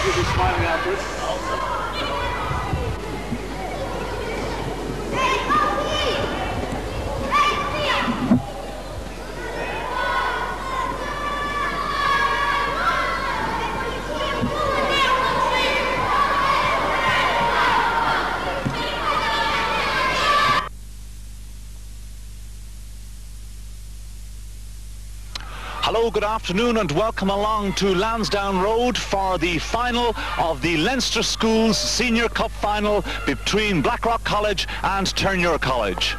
hope you'll be smiling afterwards. Hello, good afternoon and welcome along to Lansdowne Road for the final of the Leinster Schools Senior Cup final between Blackrock College and Terenure College.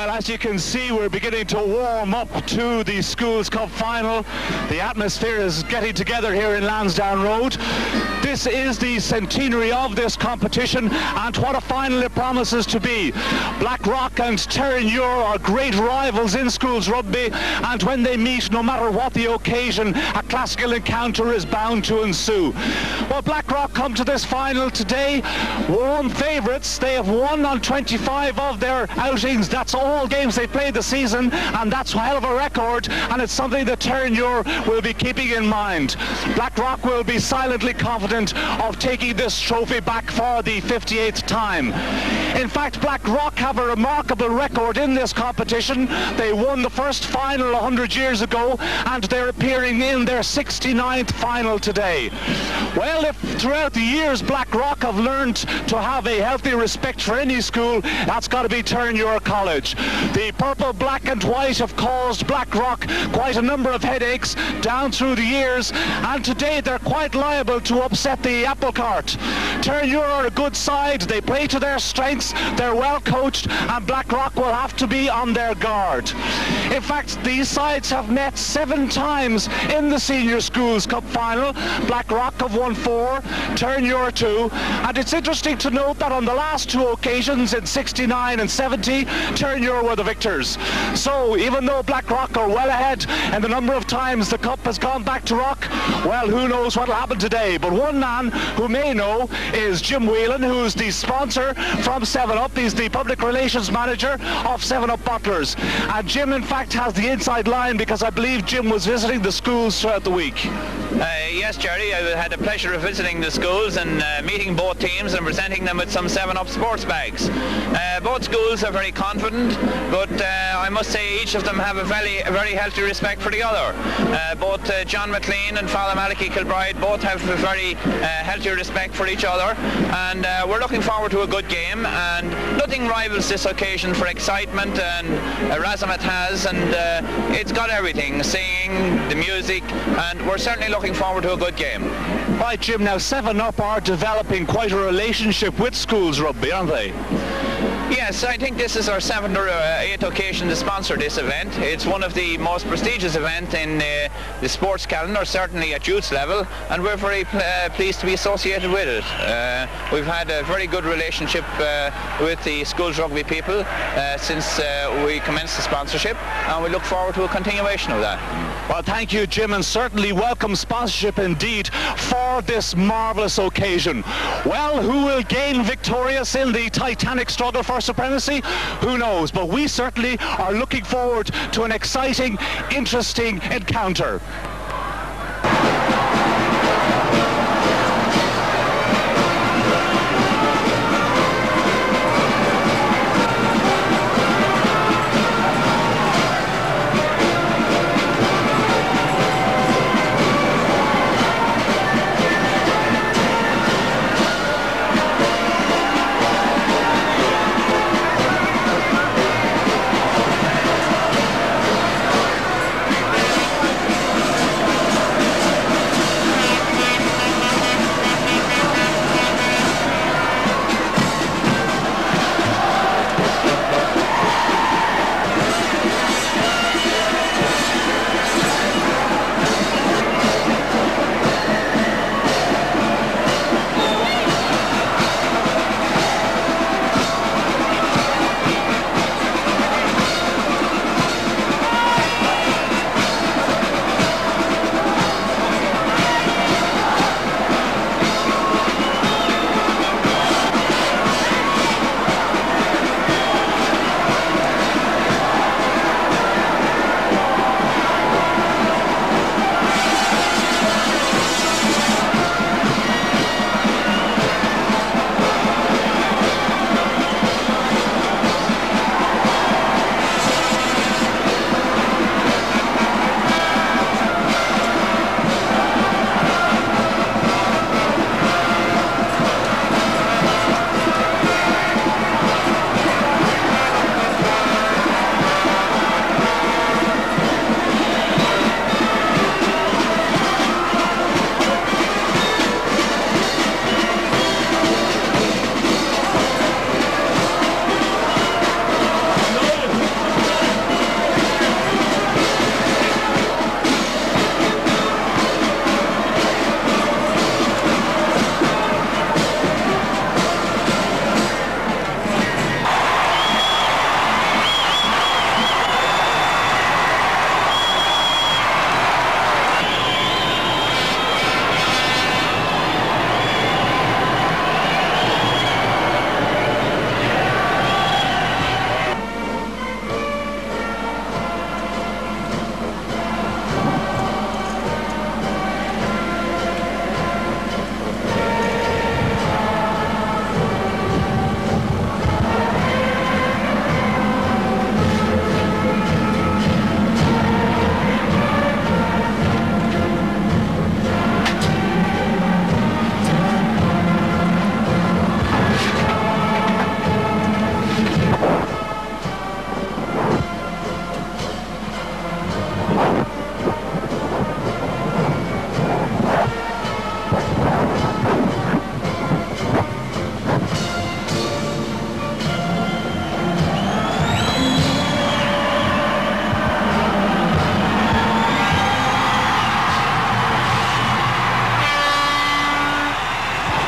As you can see, we're beginning to warm up to the Schools Cup final. The atmosphere is getting together here in Lansdowne Road. This is the centenary of this competition, and what a final it promises to be. Blackrock and Terenure are great rivals in schools rugby, and when they meet, no matter what the occasion, a classical encounter is bound to ensue. Well, Blackrock come to this final today, warm favourites. They have won on 25 of their outings. That's all games they played the season, and that's a hell of a record, and it's something that Terenure will be keeping in mind. Blackrock will be silently confident of taking this trophy back for the 58th time. In fact, Blackrock have a remarkable record in this competition. They won the first final 100 years ago, and they're appearing in their 69th final today. Well, if throughout the years Blackrock have learned to have a healthy respect for any school, that's got to be Terenure College. The purple, black and white have caused Blackrock quite a number of headaches down through the years, and today they're quite liable to upset the apple cart. Terenure are a good side, they play to their strengths, they're well coached, and Blackrock will have to be on their guard. In fact, these sides have met 7 times in the Senior Schools Cup final. Blackrock have won 4, Terenure 2, and it's interesting to note that on the last 2 occasions in 69 and 70, Terenure were the victors. So even though Blackrock are well ahead in the number of times the cup has gone back to Rock, well, who knows what will happen today. But one man who may know is Jim Whelan, who's the sponsor from 7-Up. He's the public relations manager of 7-Up Bottlers. And Jim, in fact, has the inside line because I believe Jim was visiting the schools throughout the week. Yes, Jerry, I had the pleasure of visiting the schools and meeting both teams and presenting them with some 7-Up sports bags. Both schools are very confident, but I must say each of them have a very healthy respect for the other. Both John McLean and Father Malachy Kilbride both have a very healthy respect for each other, and we're looking forward to a good game, and nothing rivals this occasion for excitement, and Razamat has, and it's got everything, singing, the music, and we're certainly looking forward to a good game. Right, Jim, now 7-Up are developing quite a relationship with schools rugby, aren't they? Yes, I think this is our 7th or 8th occasion to sponsor this event. It's one of the most prestigious events in the sports calendar, certainly at youth level, and we're very pleased to be associated with it. We've had a very good relationship with the schools rugby people since we commenced the sponsorship, and we look forward to a continuation of that. Well, thank you, Jim, and certainly welcome sponsorship indeed for this marvellous occasion. Well, who will gain victorious in the titanic struggle for supremacy? Who knows, but we certainly are looking forward to an exciting, interesting encounter.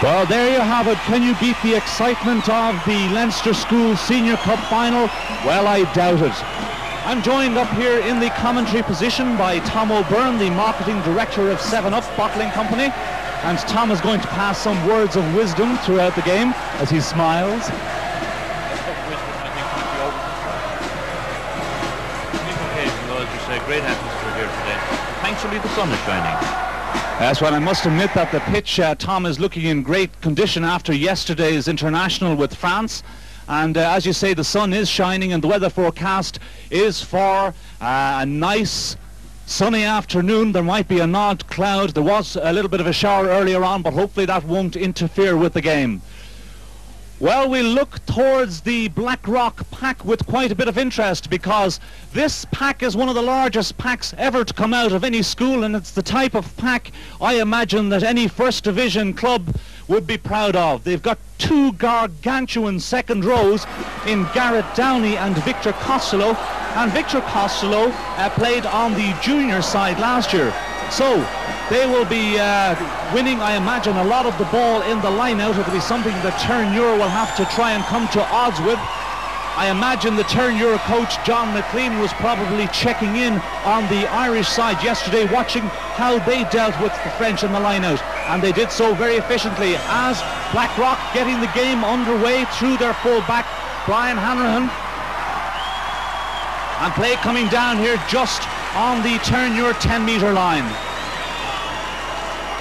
Well, there you have it. Can you beat the excitement of the Leinster School Senior Cup final? Well, I doubt it. I'm joined up here in the commentary position by Tom O'Byrne, the marketing director of 7-Up Bottling Company. And Tom is going to pass some words of wisdom throughout the game as he smiles. Great atmosphere here today. Thankfully the sun is shining. Yes, well, I must admit that the pitch, Tom, is looking in great condition after yesterday's international with France. And as you say, the sun is shining and the weather forecast is for a nice sunny afternoon. There might be an odd cloud. There was a little bit of a shower earlier on, but hopefully that won't interfere with the game. Well, we look towards the Blackrock pack with quite a bit of interest, because this pack is one of the largest packs ever to come out of any school, and it's the type of pack I imagine that any first division club would be proud of. They've got two gargantuan second rows in Garrett Downey and Victor Costello, and Victor Costello played on the junior side last year. So they will be winning, I imagine, a lot of the ball in the line-out. It'll be something that Terenure will have to try and come to odds with. I imagine the Terenure coach, John McLean, was probably checking in on the Irish side yesterday, watching how they dealt with the French in the line-out. And they did so very efficiently, as Blackrock getting the game underway through their full-back, Brian Hanrahan. And play coming down here just on the Terenure 10-metre line.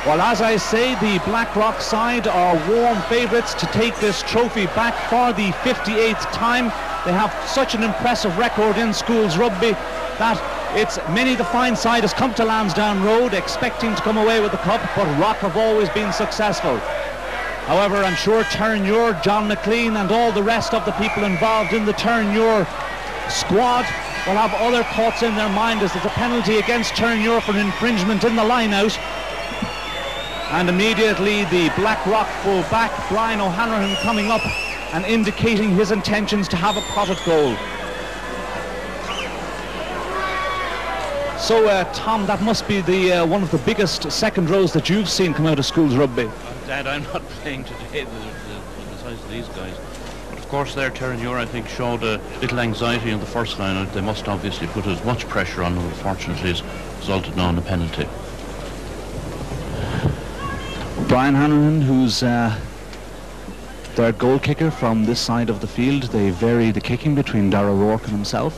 Well, as I say, the Blackrock side are warm favourites to take this trophy back for the 58th time. They have such an impressive record in schools rugby that it's many the fine side has come to Lansdowne Road expecting to come away with the cup, but Rock have always been successful. However, I'm sure Terenure, John McLean and all the rest of the people involved in the Terenure squad will have other thoughts in their mind, as there's a penalty against Terenure for an infringement in the line-out. And immediately the Blackrock full-back, Brian O'Hanrahan, coming up and indicating his intentions to have a potted goal. So, Tom, that must be the one of the biggest second rows that you've seen come out of schools rugby. Dad, I'm not playing today the size of these guys. But of course their Terenure, I think, showed a little anxiety in the first line. They must obviously put as much pressure on them. Unfortunately, it's resulted now in a penalty. Brian Hanrahan, who's their goal kicker from this side of the field. They vary the kicking between Dara Rourke and himself,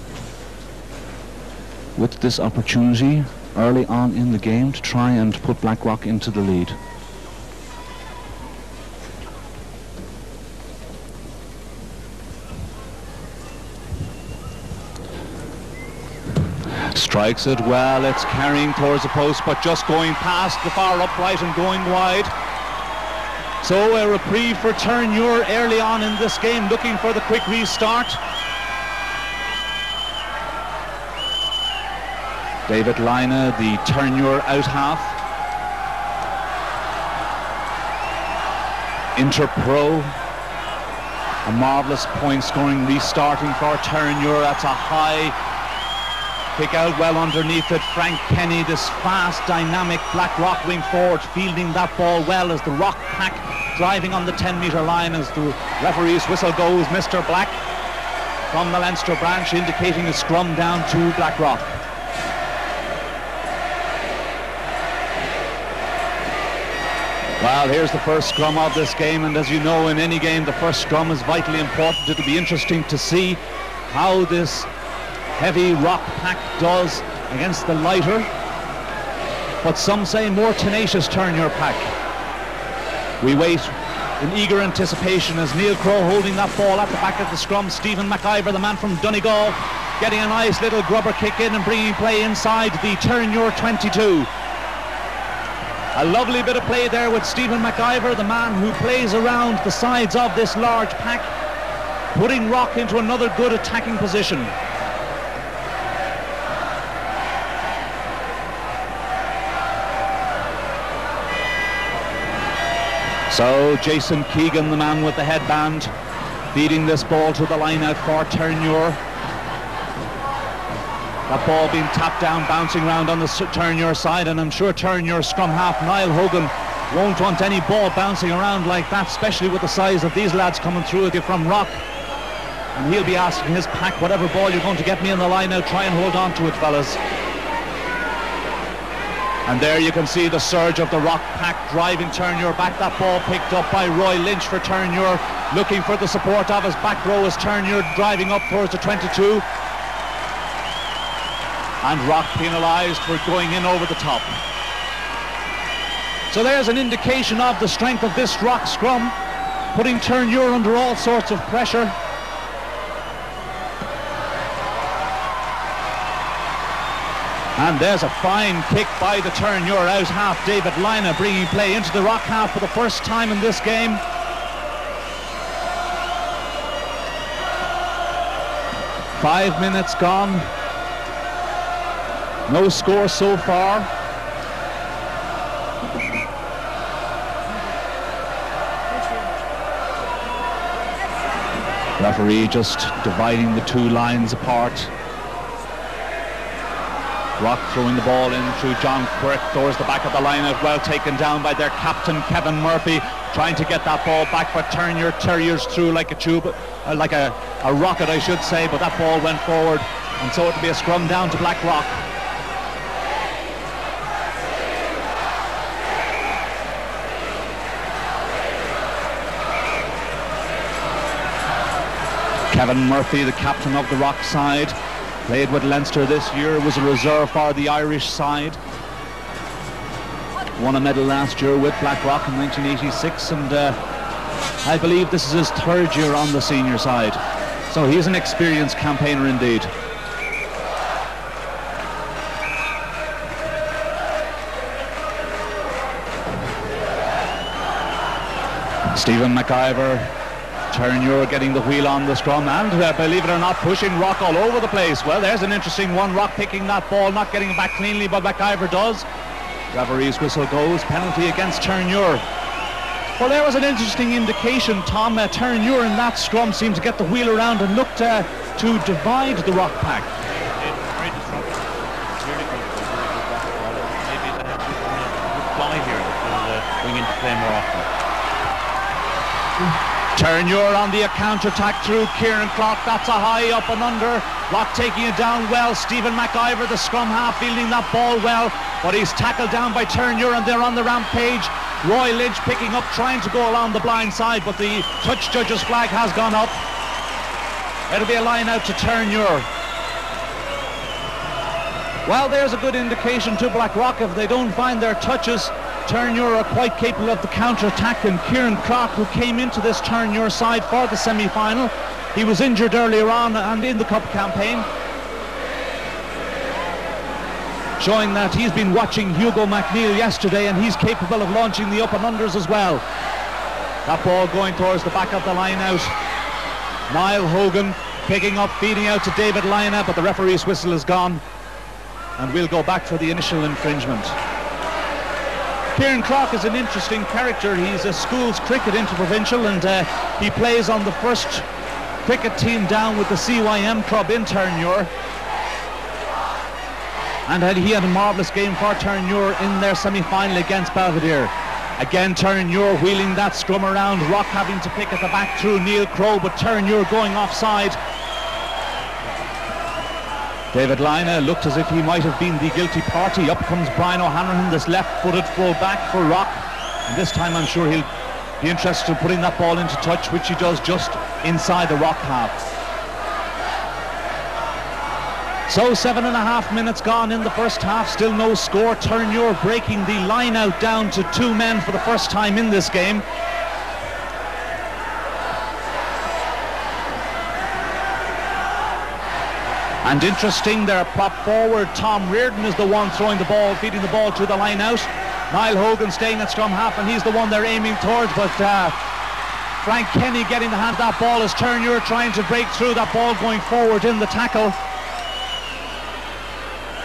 with this opportunity early on in the game to try and put Blackrock into the lead. Strikes it well, it's carrying towards the post, but just going past the far upright and going wide. So a reprieve for Terenure early on in this game, looking for the quick restart. David Lina, the Terenure out half. Inter-pro. A marvellous point scoring restarting for Terenure. That's a high kick out, well underneath it. Frank Kenny, this fast, dynamic Blackrock wing forward, fielding that ball well as the Rock pack driving on the 10-metre line as the referee's whistle goes. Mr. Black from the Leinster branch indicating a scrum down to Blackrock. Well, here's the first scrum of this game, and as you know, in any game the first scrum is vitally important. It'll be interesting to see how this heavy Rock pack does against the lighter, but some say more tenacious Terenure pack. We wait in eager anticipation as Neil Crowe holding that ball at the back of the scrum. Stephen McIver, the man from Donegal, getting a nice little grubber kick in and bringing play inside the Terenure 22. A lovely bit of play there with Stephen McIver, the man who plays around the sides of this large pack, putting Rock into another good attacking position. So Jason Keegan, the man with the headband, feeding this ball to the line out for Terenure. That ball being tapped down, bouncing around on the Terenure side, and I'm sure Terenure scrum half Niall Hogan won't want any ball bouncing around like that, especially with the size of these lads coming through from Rock. And he'll be asking his pack, whatever ball you're going to get me in the line now, try and hold on to it, fellas. And there you can see the surge of the Rock pack driving Terenure back. That ball picked up by Roy Lynch for Terenure, looking for the support of his back row as Terenure driving up towards the 22. And Rock penalised for going in over the top. So there's an indication of the strength of this Rock scrum, putting Terenure under all sorts of pressure. And there's a fine kick by the Terenure out half. David Lina bringing play into the Rock half for the first time in this game. Five minutes gone. No score so far. Referee just dividing the two lines apart. Rock throwing the ball in through John Quirk, towards the back of the line out, well taken down by their captain Kevin Murphy, trying to get that ball back, but Terriers through like a tube, like a rocket I should say, but that ball went forward, and so it'll be a scrum down to Blackrock. Kevin Murphy, the captain of the Rock side, played with Leinster this year, was a reserve for the Irish side. Won a medal last year with Blackrock in 1986, and I believe this is his third year on the senior side. So he's an experienced campaigner indeed. Stephen McIver, Terenure getting the wheel on the scrum, and believe it or not, pushing Rock all over the place. Well, there's an interesting one. Rock picking that ball, not getting it back cleanly, but McIver does. Referee's whistle goes, penalty against Terenure. Well, there was an interesting indication, Tom. Terenure in that scrum seemed to get the wheel around and looked to divide the Rock pack. Very disruptive. Really good ball. Maybe they have a good fly here that will bring into play more often. Terenure on the counter-attack through Kieran Clark. That's a high up and under. Rock taking it down well. Stephen McIver, the scrum half, fielding that ball well, but he's tackled down by Terenure and they're on the rampage. Roy Lynch picking up, trying to go along the blind side, but the touch judge's flag has gone up. It'll be a line out to Terenure. Well, there's a good indication to Blackrock. If they don't find their touches, Terenure are quite capable of the counter-attack, and Kieran Clark, who came into this Terenure side for the semi-final, he was injured earlier on and in the cup campaign, showing that he's been watching Hugo McNeil yesterday and he's capable of launching the up and unders as well. That ball going towards the back of the line out. Niall Hogan picking up, feeding out to David Lina, but the referee's whistle is gone and we'll go back for the initial infringement. Kieran Clark is an interesting character. He's a schools cricket interprovincial, and he plays on the first cricket team down with the CYM club in Terenure. And he had a marvellous game for Terenure in their semi-final against Belvedere. Again, Terenure wheeling that scrum around, Rock having to pick at the back through Neil Crowe, but Terenure going offside. David Lina looked as if he might have been the guilty party. Up comes Brian O'Hanrahan, this left-footed full-back for Rock. And this time I'm sure he'll be interested in putting that ball into touch, which he does just inside the Rock half. So 7.5 minutes gone in the first half, still no score. Terenure breaking the line out down to 2 men for the first time in this game. And interesting, their prop forward Tom Reardon is the one throwing the ball, feeding the ball to the line out. Niall Hogan staying at scrum half, and he's the one they're aiming towards, but Frank Kenny getting the hand of that ball as Terenure trying to break through that ball going forward in the tackle.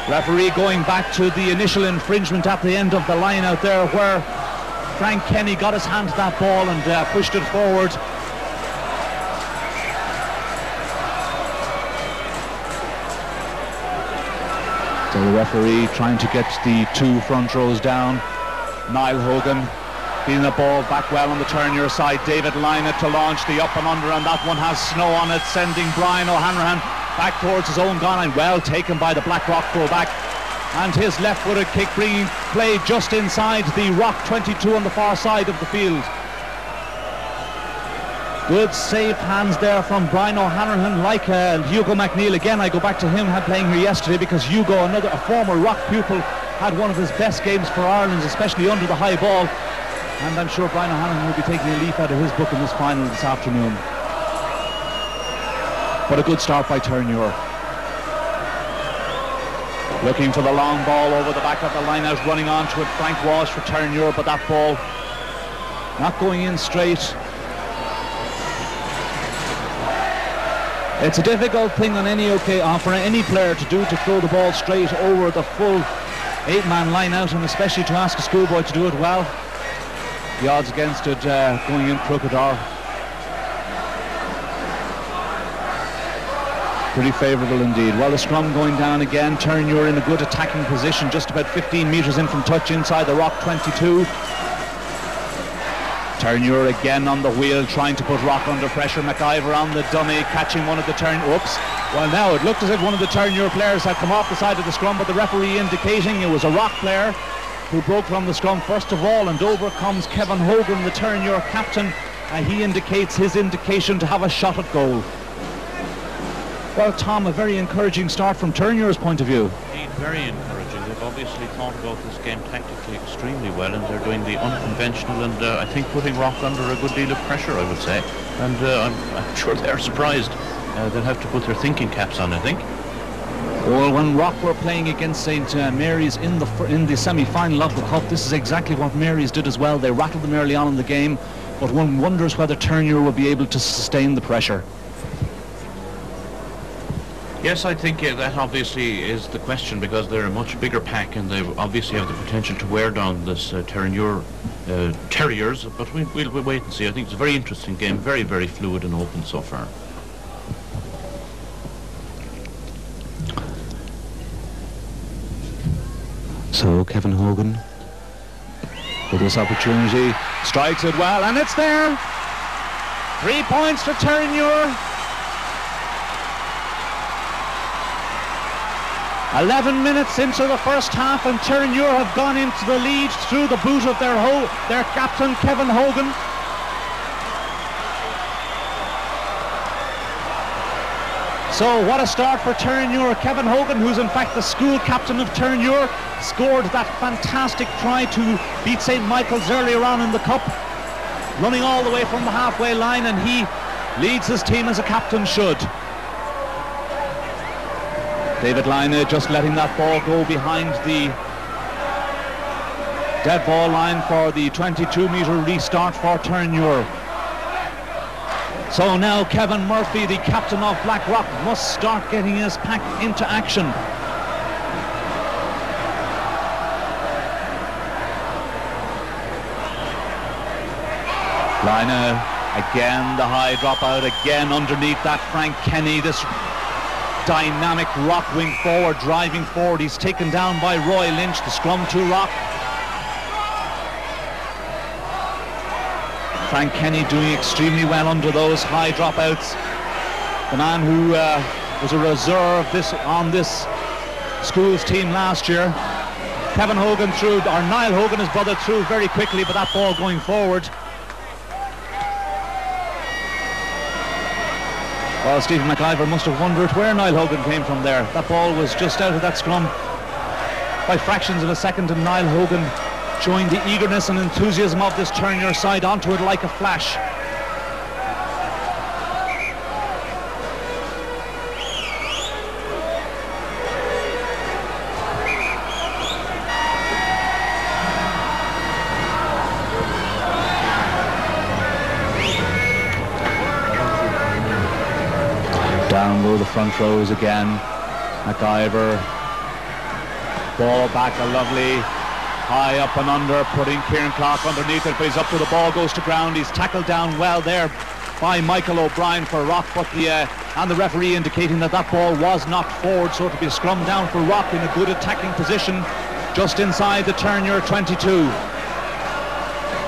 Referee going back to the initial infringement at the end of the line out there, where Frank Kenny got his hand to that ball and pushed it forward. So the referee trying to get the 2 front rows down. Niall Hogan Feeling the ball back well on the Terenure side. David Lynott to launch the up and under, and that one has snow on it, sending Brian O'Hanrahan back towards his own goal line. Well taken by the Blackrock full-back. And his left-footed kick bringing play just inside the Rock 22 on the far side of the field. Good safe hands there from Brian O'Hanrahan, like Hugo McNeil. Again, I go back to him playing here yesterday, because Hugo, a former Rock pupil, had one of his best games for Ireland, especially under the high ball. And I'm sure Brian O'Hanrahan will be taking a leaf out of his book in this final this afternoon. But a good start by Terenure. Looking for the long ball over the back of the line out, running onto it. Frank Walsh for Terenure, but that ball not going in straight. It's a difficult thing on for any player to do, to throw the ball straight over the full 8-man line out, and especially to ask a schoolboy to do it well. The odds against it going in crooked are pretty favourable indeed. Well, the scrum going down again. Terenure in a good attacking position, just about 15 metres in from touch inside the Rock 22. Terenure again on the wheel, trying to put Rock under pressure. McIver on the dummy, catching one of the Whoops. Well, now it looked as if one of the Terenure players had come off the side of the scrum, but the referee indicating it was a Rock player who broke from the scrum first of all, and over comes Kevin Hogan, the Terenure captain. He indicates his indication to have a shot at goal. Well, Tom, a very encouraging start from Terenure's point of view. Indeed, very encouraging. They've obviously thought about this game tactically extremely well, and they're doing the unconventional, and I think putting Rock under a good deal of pressure, I would say. And I'm sure they're surprised. They'll have to put their thinking caps on, I think. Well, when Rock were playing against St. Mary's in the semi-final of the Cup, this is exactly what Mary's did as well. They rattled them early on in the game, but one wonders whether Terenure will be able to sustain the pressure. Yes, I think that obviously is the question, because they're a much bigger pack, and they obviously have the potential to wear down this Terenure Terriers, but we'll wait and see. I think it's a very interesting game, very, very fluid and open so far. So Kevin Hogan with this opportunity strikes it well, and it's there. 3 points for Terenure. 11 minutes into the first half, and Terenure have gone into the lead through the boot of their captain, Kevin Hogan. So what a start for Terenure. Kevin Hogan, who's in fact the school captain of Terenure, scored that fantastic try to beat St. Michael's earlier on in the Cup, running all the way from the halfway line, and he leads his team as a captain should. David Lynott just letting that ball go behind the dead ball line for the 22-metre restart for Terenure. So now Kevin Murphy, the captain of Blackrock, must start getting his pack into action. Lynott again, the high dropout again underneath that Frank Kenny, this dynamic Rock wing forward, driving forward. He's taken down by Roy Lynch, the scrum to Rock. Frank Kenny doing extremely well under those high dropouts. The man who was a reserve on this school's team last year. Kevin Hogan threw, or Niall Hogan, his brother, threw very quickly, but that ball going forward. Well, Stephen McIver must have wondered where Niall Hogan came from there. That ball was just out of that scrum by fractions of a second, and Niall Hogan showing the eagerness and enthusiasm of this Terenure side onto it like a flash. Down low the front rows again. McIver, ball back, a lovely high up and under, putting Kieran Clark underneath it, but he's up to the ball, goes to ground. He's tackled down well there by Michael O'Brien for Rock, but the referee indicating that that ball was knocked forward, so to be scrummed down for Rock in a good attacking position just inside the Terenure 22.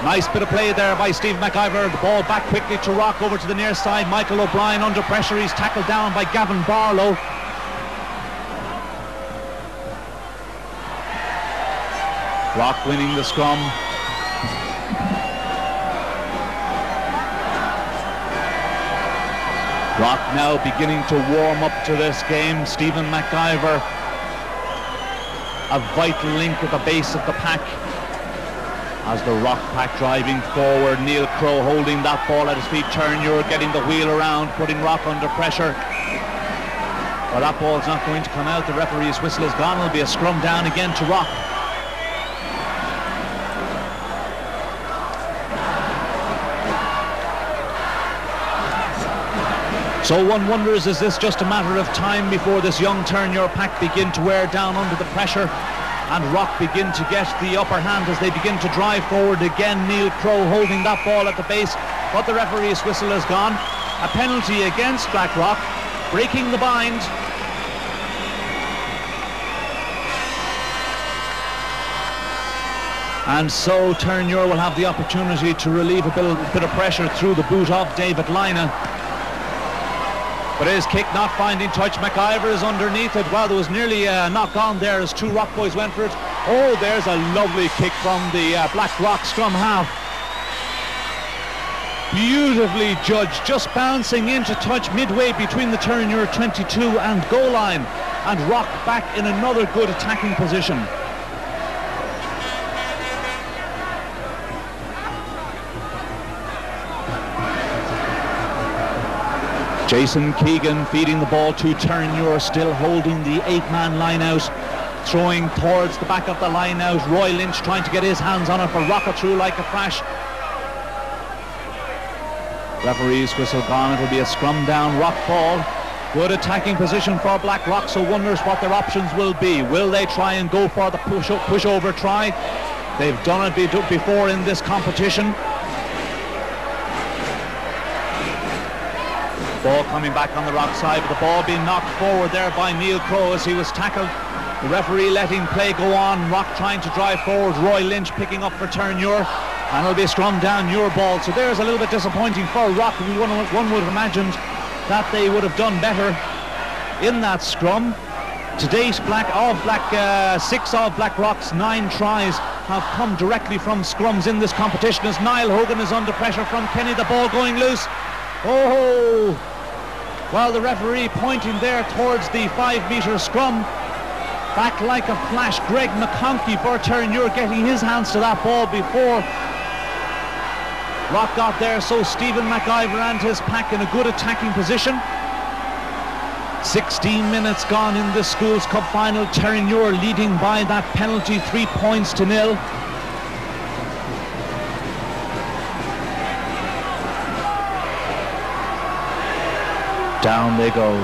Nice bit of play there by Stephen McIver. The ball back quickly to Rock over to the near side. Michael O'Brien under pressure. He's tackled down by Gavin Barlow. Rock winning the scrum. Rock now beginning to warm up to this game. Stephen McIver, a vital link at the base of the pack. As the Rock pack driving forward, Neil Crow holding that ball at his feet. Terenure getting the wheel around, putting Rock under pressure. Well, that ball's not going to come out. The referee's whistle is gone. It'll be a scrum down again to Rock. So one wonders, is this just a matter of time before this young Terenure pack begin to wear down under the pressure and Rock begin to get the upper hand as they begin to drive forward again? Neil Crow holding that ball at the base, but the referee's whistle has gone. A penalty against Blackrock, breaking the bind. And so Terenure will have the opportunity to relieve a bit of pressure through the boot of David Lina. But his kick not finding touch. McIver is underneath it. Well, there was nearly a knock on there as two Rock boys went for it. Oh, there's a lovely kick from the Blackrock scrum half. Beautifully judged, just bouncing into touch midway between the Terenure 22 and goal line. And Rock back in another good attacking position. Jason Keegan feeding the ball to Terenure, still holding the 8-man line out, throwing towards the back of the line out. Roy Lynch trying to get his hands on it, but rocket through like a flash. Referee's whistle gone. It'll be a scrum down, Rock ball. Good attacking position for Blackrock, so wonders what their options will be. Will they try and go for the push-over try? They've done it before in this competition. Ball coming back on the Rock side, but the ball being knocked forward there by Neil Crow as he was tackled. The referee letting play go on. Rock trying to drive forward. Roy Lynch picking up for Terenure, and it'll be a scrum down your ball. So there's a little bit disappointing for Rock. One would have imagined that they would have done better in that scrum. To date, 6 of Blackrock's 9 tries have come directly from scrums in this competition as Niall Hogan is under pressure from Kenny. The ball going loose. Oh! Well, the referee pointing there towards the 5-metre scrum. Back like a flash, Greg McConkey for Terenure getting his hands to that ball before Rock got there. So Stephen McIver and his pack in a good attacking position. 16 minutes gone in this Schools Cup final. Terenure leading by that penalty, 3 points to 0. Down they go.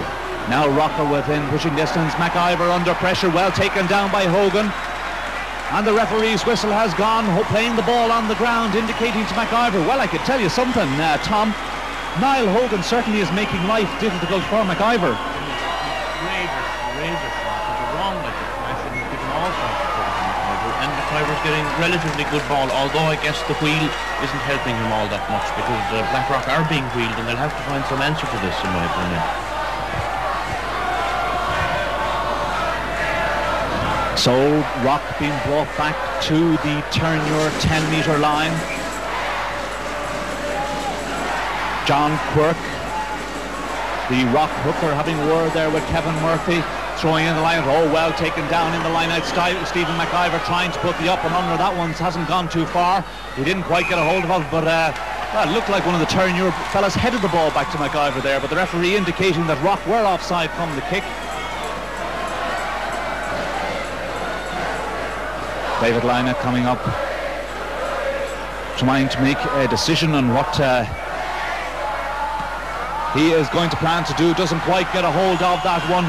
Now Rocker within pushing distance. McIver under pressure, well taken down by Hogan. And the referee's whistle has gone, playing the ball on the ground, indicating to McIver. Well, I could tell you something, Tom. Niall Hogan certainly is making life difficult for McIver. Razor shot. It's wrong like it. I shouldn't have given all shots to McIver. And McIver's getting relatively good ball, although I guess the wheel isn't helping him all that much because Blackrock are being wheeled and they'll have to find some answer to this, in my opinion. So Rock being brought back to the Terenure 10-metre line. John Quirk, the Rock hooker, having a word there with Kevin Murphy, throwing in the line. Oh, well taken down in the line out. Stephen McIver trying to put the up and under. That one hasn't gone too far. He didn't quite get a hold of it, but well, it looked like one of the Terenure fellas headed the ball back to McIver there, but the referee indicating that Rock were offside from the kick. David Lina coming up, trying to make a decision on what he is going to plan to do. Doesn't quite get a hold of that one.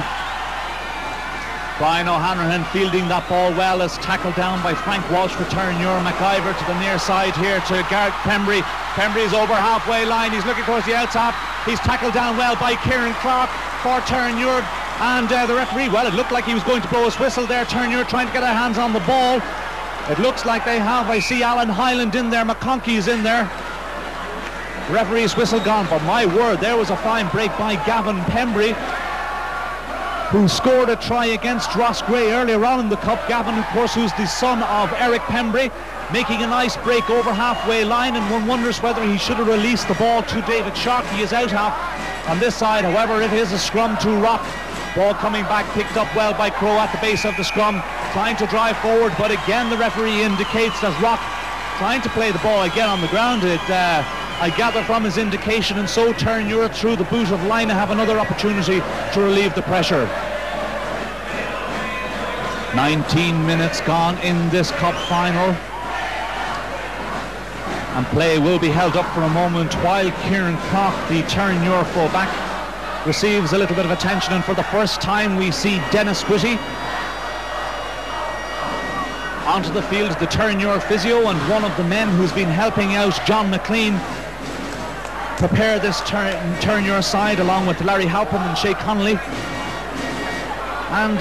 Brian O'Hanrahan fielding that ball well, as tackled down by Frank Walsh for Terenure. McIver to the near side here to Garrett Pembry. Pembry's over halfway line. He's looking towards the outside. He's tackled down well by Kieran Clark for Terenure. And the referee, well, it looked like he was going to blow his whistle there. Terenure trying to get their hands on the ball. It looks like they have. I see Alan Hyland in there, McConkey's in there. Referee's whistle gone, but my word, there was a fine break by Gavin Pembry, who scored a try against Ross Gray earlier on in the Cup. Gavin, of course, who's the son of Eric Pembry, making a nice break over halfway line, and one wonders whether he should have released the ball to David Sharkey. He is out half on this side. However, it is a scrum to Rock. Ball coming back, picked up well by Crow at the base of the scrum, trying to drive forward, but again the referee indicates that Rock trying to play the ball again on the ground. I gather from his indication, and so Terenure through the boot of Lina have another opportunity to relieve the pressure. 19 minutes gone in this Cup final, and play will be held up for a moment while Kieran Clark, the Terenure fullback, receives a little bit of attention, and for the first time we see Dennis Whitty onto the field, the Terenure physio and one of the men who's been helping out John McLean prepare this Terenure side, along with Larry Halpin and Shay Connolly. And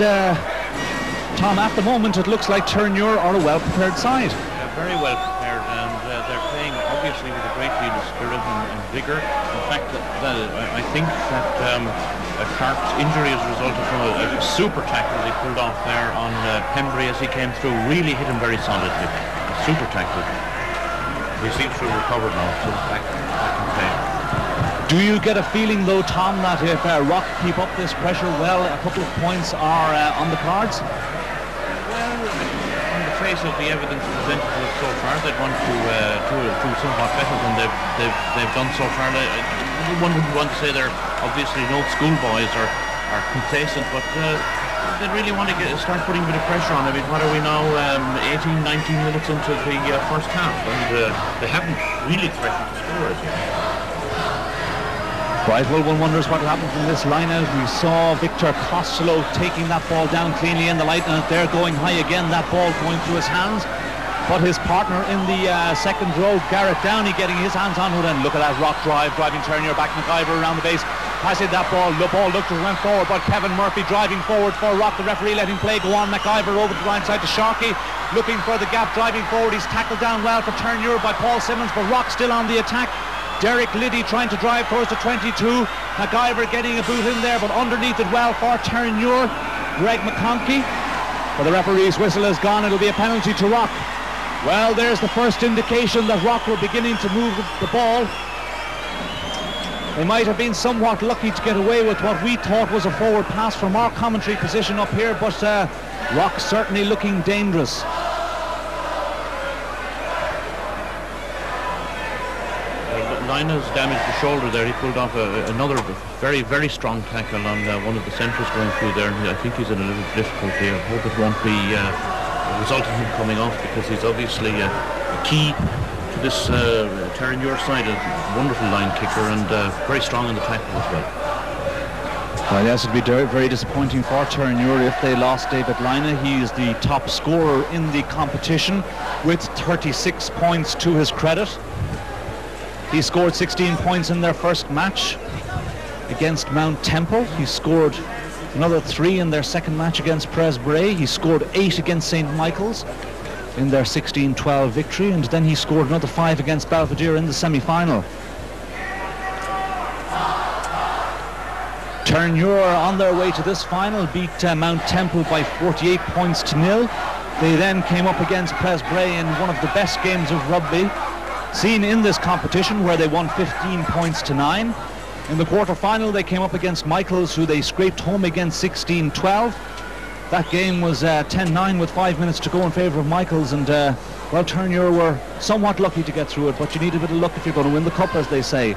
Tom, at the moment it looks like Terenure are a well-prepared side. Yeah, very well prepared, and they're playing obviously with a great deal of spirit and vigour. In fact, I think that Clark's injury is resulted from a super tackle he pulled off there on Pembry as he came through. Really hit him very solidly. A super tackle. He seems to have recovered now, so back in play. Do you get a feeling though, Tom, that if Rock keep up this pressure well, a couple of points are on the cards? Well, on the face of the evidence presented to us so far, they'd want to do somewhat better than they've done so far. One wouldn't want to say they're obviously no schoolboys or are complacent, but they really want to start putting a bit of pressure on. I mean, what are we now, 18, 19 minutes into the first half, and they haven't really threatened to score as yet. Right, well, one wonders what happened from this line-out. We saw Victor Costello taking that ball down cleanly in the light, and there going high again, that ball going through his hands. But his partner in the second row, Garrett Downey, getting his hands on it, and look at that Rock drive, driving Terenure back. McIver around the base, passing that ball. The ball looked as it went forward, but Kevin Murphy driving forward for Rock. The referee letting play go on. McIver over the right side to Sharkey, looking for the gap, driving forward. He's tackled down well for Terenure by Paul Simmons, but Rock still on the attack. Derek Liddy trying to drive towards the 22. McIver getting a boot in there, but underneath it well for Terenure. Greg McConkey. But the referee's whistle is gone. It'll be a penalty to Rock. Well, there's the first indication that Rock were beginning to move the ball. They might have been somewhat lucky to get away with what we thought was a forward pass from our commentary position up here, but Rock certainly looking dangerous. Lina's damaged the shoulder there. He pulled off another very, very strong tackle on one of the centres going through there, and I think he's in a little difficulty. I hope it won't be a result of him coming off, because he's obviously a key to this Terenure side. A wonderful line kicker and very strong in the tackle as well. Well, yes, it'd be very disappointing for Terenure if they lost David Lina. He is the top scorer in the competition with 36 points to his credit. He scored 16 points in their first match against Mount Temple. He scored another 3 in their second match against Presbray. He scored 8 against St. Michael's in their 16-12 victory, and then he scored another 5 against Belvedere in the semi-final. Terenure on their way to this final beat Mount Temple by 48 points to 0. They then came up against Presbray in one of the best games of rugby seen in this competition, where they won 15 points to 9. In the quarter-final they came up against Michael's, who they scraped home against 16-12. That game was 10-9 with 5 minutes to go in favour of Michael's, and well, Terenure were somewhat lucky to get through it, but you need a bit of luck if you're going to win the cup, as they say.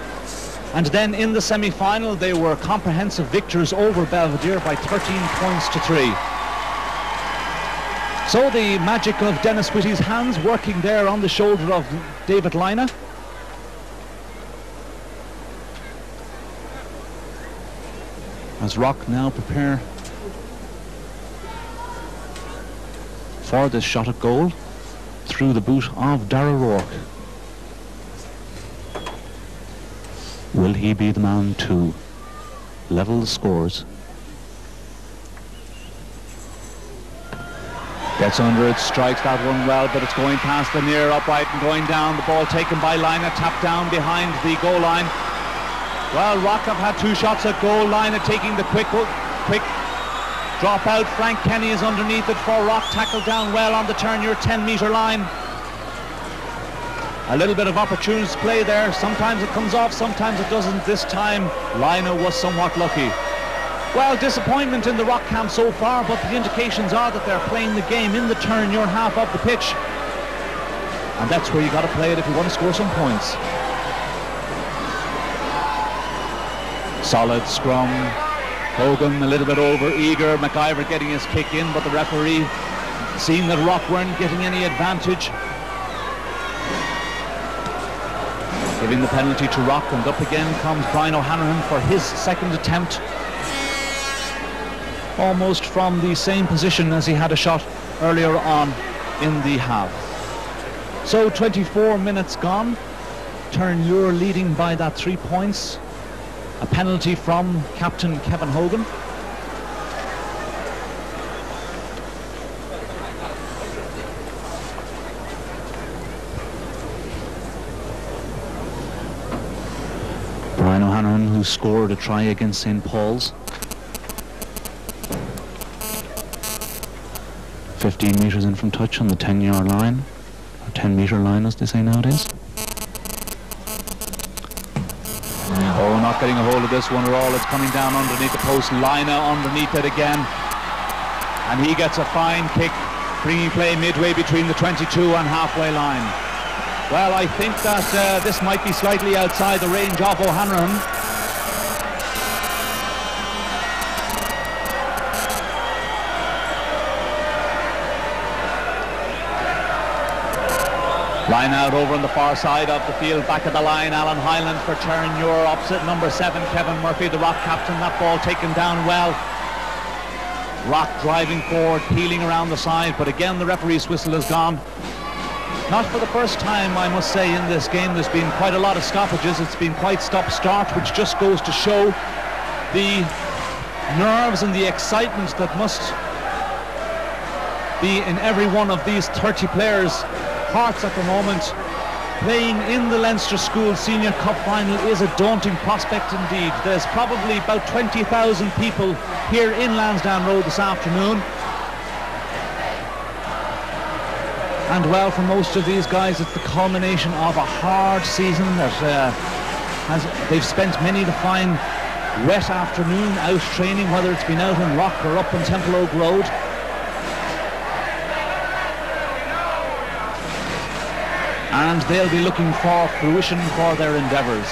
And then in the semi-final they were comprehensive victors over Belvedere by 13 points to 3. So the magic of Dennis Whitty's hands working there on the shoulder of David Lina. As Rock now prepare for this shot at goal through the boot of Darragh Rourke. Will he be the man to level the scores? Gets under it, strikes that one well, but it's going past the near upright and going down. The ball taken by Lina, tapped down behind the goal line. Well, Rock have had 2 shots at goal. Lina taking the quick drop out. Frank Kenny is underneath it for Rock, tackled down well on the Terenure 10-metre line. A little bit of opportunity play there. Sometimes it comes off, sometimes it doesn't. This time, Lina was somewhat lucky. Well, disappointment in the Rock camp so far, but the indications are that they're playing the game in the Terenure half of the pitch. And that's where you got to play it if you want to score some points. Solid scrum. Hogan a little bit over eager. MacIver getting his kick in, but the referee, seeing that Rock weren't getting any advantage, giving the penalty to Rock, and up again comes Brian O'Hanlon for his second attempt. Almost from the same position as he had a shot earlier on in the half. So 24 minutes gone. Terenure leading by that 3 points. A penalty from captain Kevin Hogan. Brian O'Hanlon, who scored a try against St. Paul's. 15 metres in from touch on the 10-yard line, or 10-metre line as they say nowadays. Oh, not getting a hold of this one at all. It's coming down underneath the post. Lina underneath it again, and he gets a fine kick, bringing play midway between the 22 and halfway line. Well, I think that this might be slightly outside the range of O'Hanlon. Line out over on the far side of the field, back of the line, Alan Hyland for Terenure, opposite number 7, Kevin Murphy, the Rock captain. That ball taken down well. Rock driving forward, peeling around the side, but again the referee's whistle has gone. Not for the first time, I must say, in this game. There's been quite a lot of stoppages. It's been quite stop-start, which just goes to show the nerves and the excitement that must be in every one of these 30 players' hearts at the moment. Playing in the Leinster School Senior Cup final is a daunting prospect indeed. There's probably about 20,000 people here in Lansdowne Road this afternoon. And well, for most of these guys, it's the culmination of a hard season that they've spent many the fine wet afternoon out training, whether it's been out in Rock or up on Temple Oak Road. And they'll be looking for fruition for their endeavours.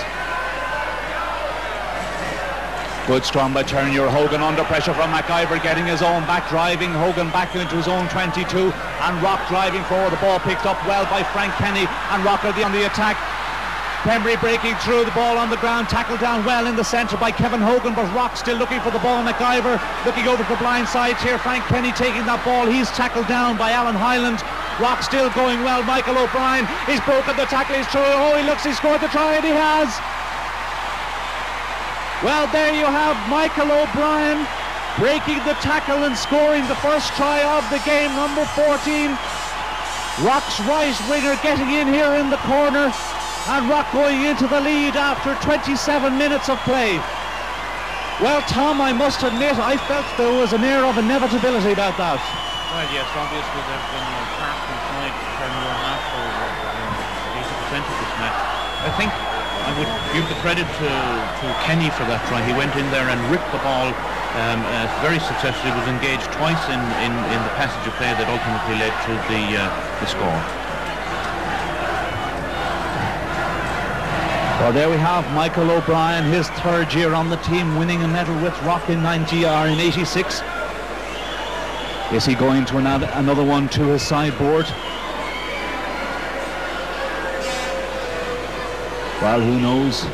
Good scrum by Terenure. Hogan under pressure from MacIver, getting his own back, driving Hogan back into his own 22, and Rock driving forward. The ball picked up well by Frank Kenny, and Rock on the attack. Pembry breaking through, the ball on the ground, tackled down well in the centre by Kevin Hogan, but Rock still looking for the ball. MacIver looking over to the blind side here. Frank Kenny taking that ball. He's tackled down by Alan Hyland. Rock still going well. Michael O'Brien, he's broken the tackle, he's through. Oh, he looks, he scored the try, and he has. Well, there you have Michael O'Brien breaking the tackle and scoring the first try of the game, number 14. Rock's right winger getting in here in the corner, and Rock going into the lead after 27 minutes of play. Well, Tom, I must admit, I felt there was an air of inevitability about that. Well, yes, obviously there's been a crack inside Terenure half for 80% of this match. I think I would give the credit to Kenny for that try. He went in there and ripped the ball very successfully. Was engaged twice in the passage of play that ultimately led to the score. Well, there we have Michael O'Brien, his third year on the team, winning a medal with Rock in 86. Is he going to add another one to his sideboard? Well, who knows?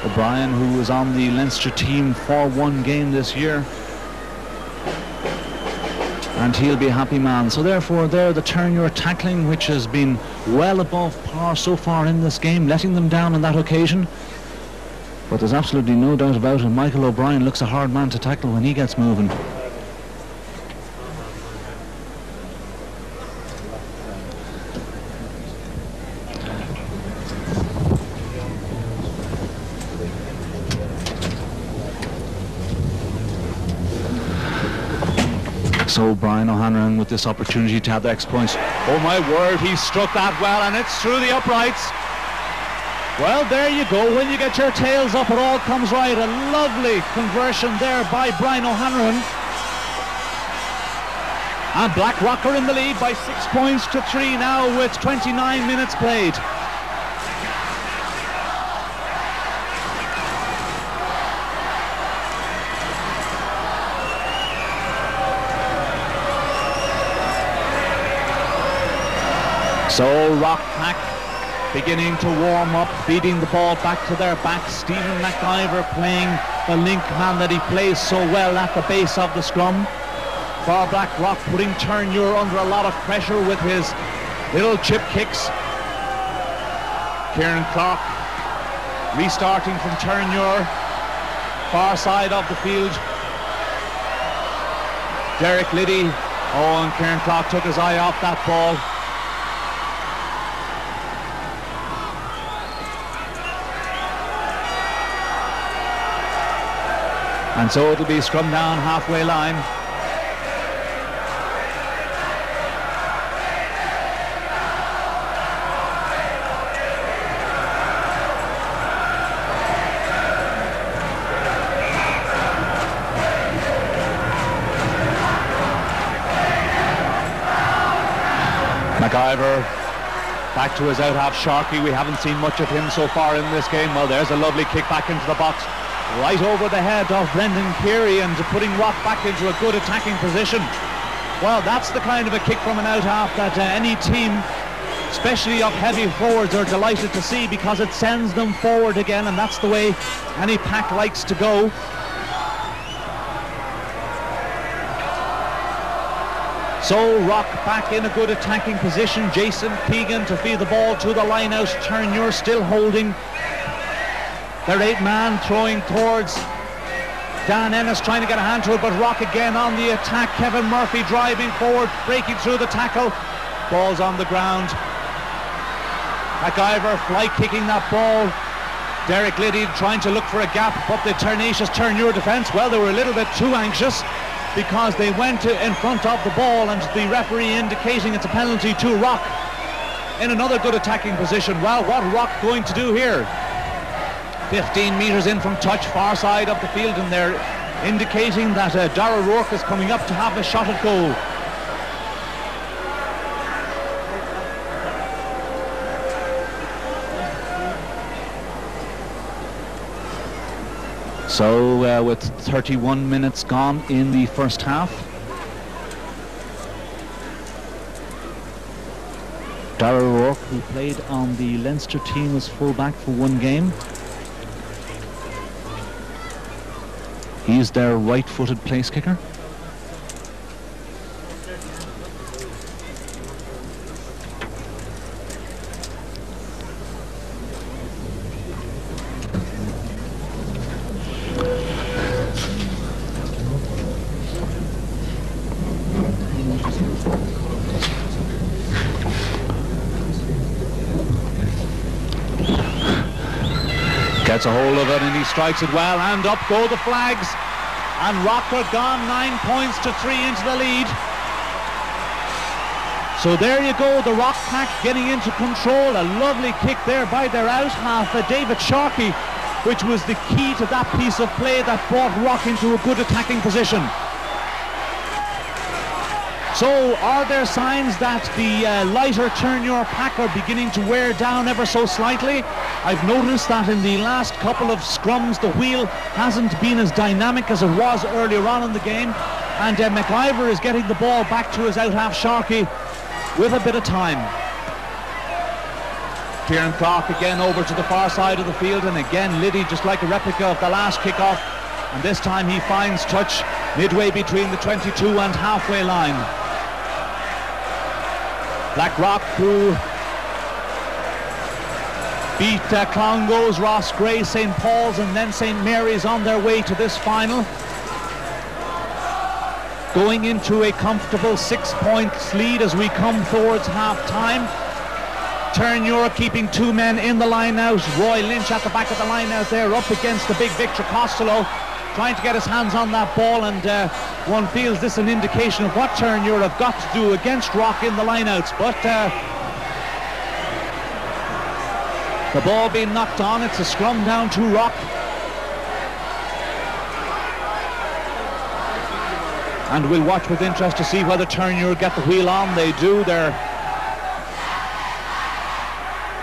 O'Brien, who was on the Leinster team for one game this year, and he'll be a happy man. So therefore there, the Terenure tackling, which has been well above par so far in this game, letting them down on that occasion. But there's absolutely no doubt about it. Michael O'Brien looks a hard man to tackle when he gets moving. So Brian O'Hanlon with this opportunity to have the extra points. Oh my word, he struck that well, and it's through the uprights. Well, there you go. When you get your tails up, it all comes right. A lovely conversion there by Brian O'Hanlon. And Blackrock are in the lead by 6 points to 3 now with 29 minutes played. So Rock Pack beginning to warm up, feeding the ball back to their back. Stephen McIver playing the link man that he plays so well at the base of the scrum. For Blackrock, putting Terenure under a lot of pressure with his little chip kicks. Kieran Clark restarting from Terenure, far side of the field. Derek Liddy, and Kieran Clark took his eye off that ball. And so it'll be scrum down halfway line. McIver back to his out half. Sharkey, we haven't seen much of him so far in this game. Well, there's a lovely kick back into the box, right over the head of Brendan Keary, and putting Rock back into a good attacking position. Well, that's the kind of a kick from an out half that any team, especially of heavy forwards, are delighted to see, because it sends them forward again, and that's the way any pack likes to go. So Rock back in a good attacking position. Jason Keegan to feed the ball to the line out. Terenure still holding their 8-man, throwing towards Dan Ennis, trying to get a hand to it, but Rock again on the attack. Kevin Murphy driving forward, breaking through the tackle. Ball's on the ground. McIver fly kicking that ball. Derek Liddy trying to look for a gap, but the tenacious Terenure defence, well, they were a little bit too anxious, because they went in front of the ball, and the referee indicating it's a penalty to Rock in another good attacking position. Well, what Rock going to do here? 15 metres in from touch, far side of the field, and they're indicating that Darragh Rourke is coming up to have a shot at goal. So with 31 minutes gone in the first half, Darragh Rourke, who played on the Leinster team, was full-back for one game. He's their right-footed place kicker. Gets a hold of it and he strikes it well, and up go the flags, and Rock are gone 9 points to 3 into the lead. So there you go, the Rock pack getting into control. A lovely kick there by their out half, David Sharkey, which was the key to that piece of play that brought Rock into a good attacking position. So are there signs that the lighter Terenure pack are beginning to wear down ever so slightly? I've noticed that in the last couple of scrums the wheel hasn't been as dynamic as it was earlier on in the game, and McIver is getting the ball back to his out half Sharkey with a bit of time. Kieran Clark again over to the far side of the field, and again Liddy, just like a replica of the last kick-off, and this time he finds touch midway between the 22 and halfway line. Blackrock, who beat Clongowes, Ross Gray, St. Paul's and then St. Mary's on their way to this final, going into a comfortable 6 points lead as we come towards half-time. Terenure keeping 2 men in the line out. Roy Lynch at the back of the line out there, up against the big Victor Costello. trying to get his hands on that ball, and one feels this an indication of what Terenure have got to do against Rock in the lineouts. But the ball being knocked on, it's a scrum down to Rock. And we'll watch with interest to see whether Terenure get the wheel on. They do. They're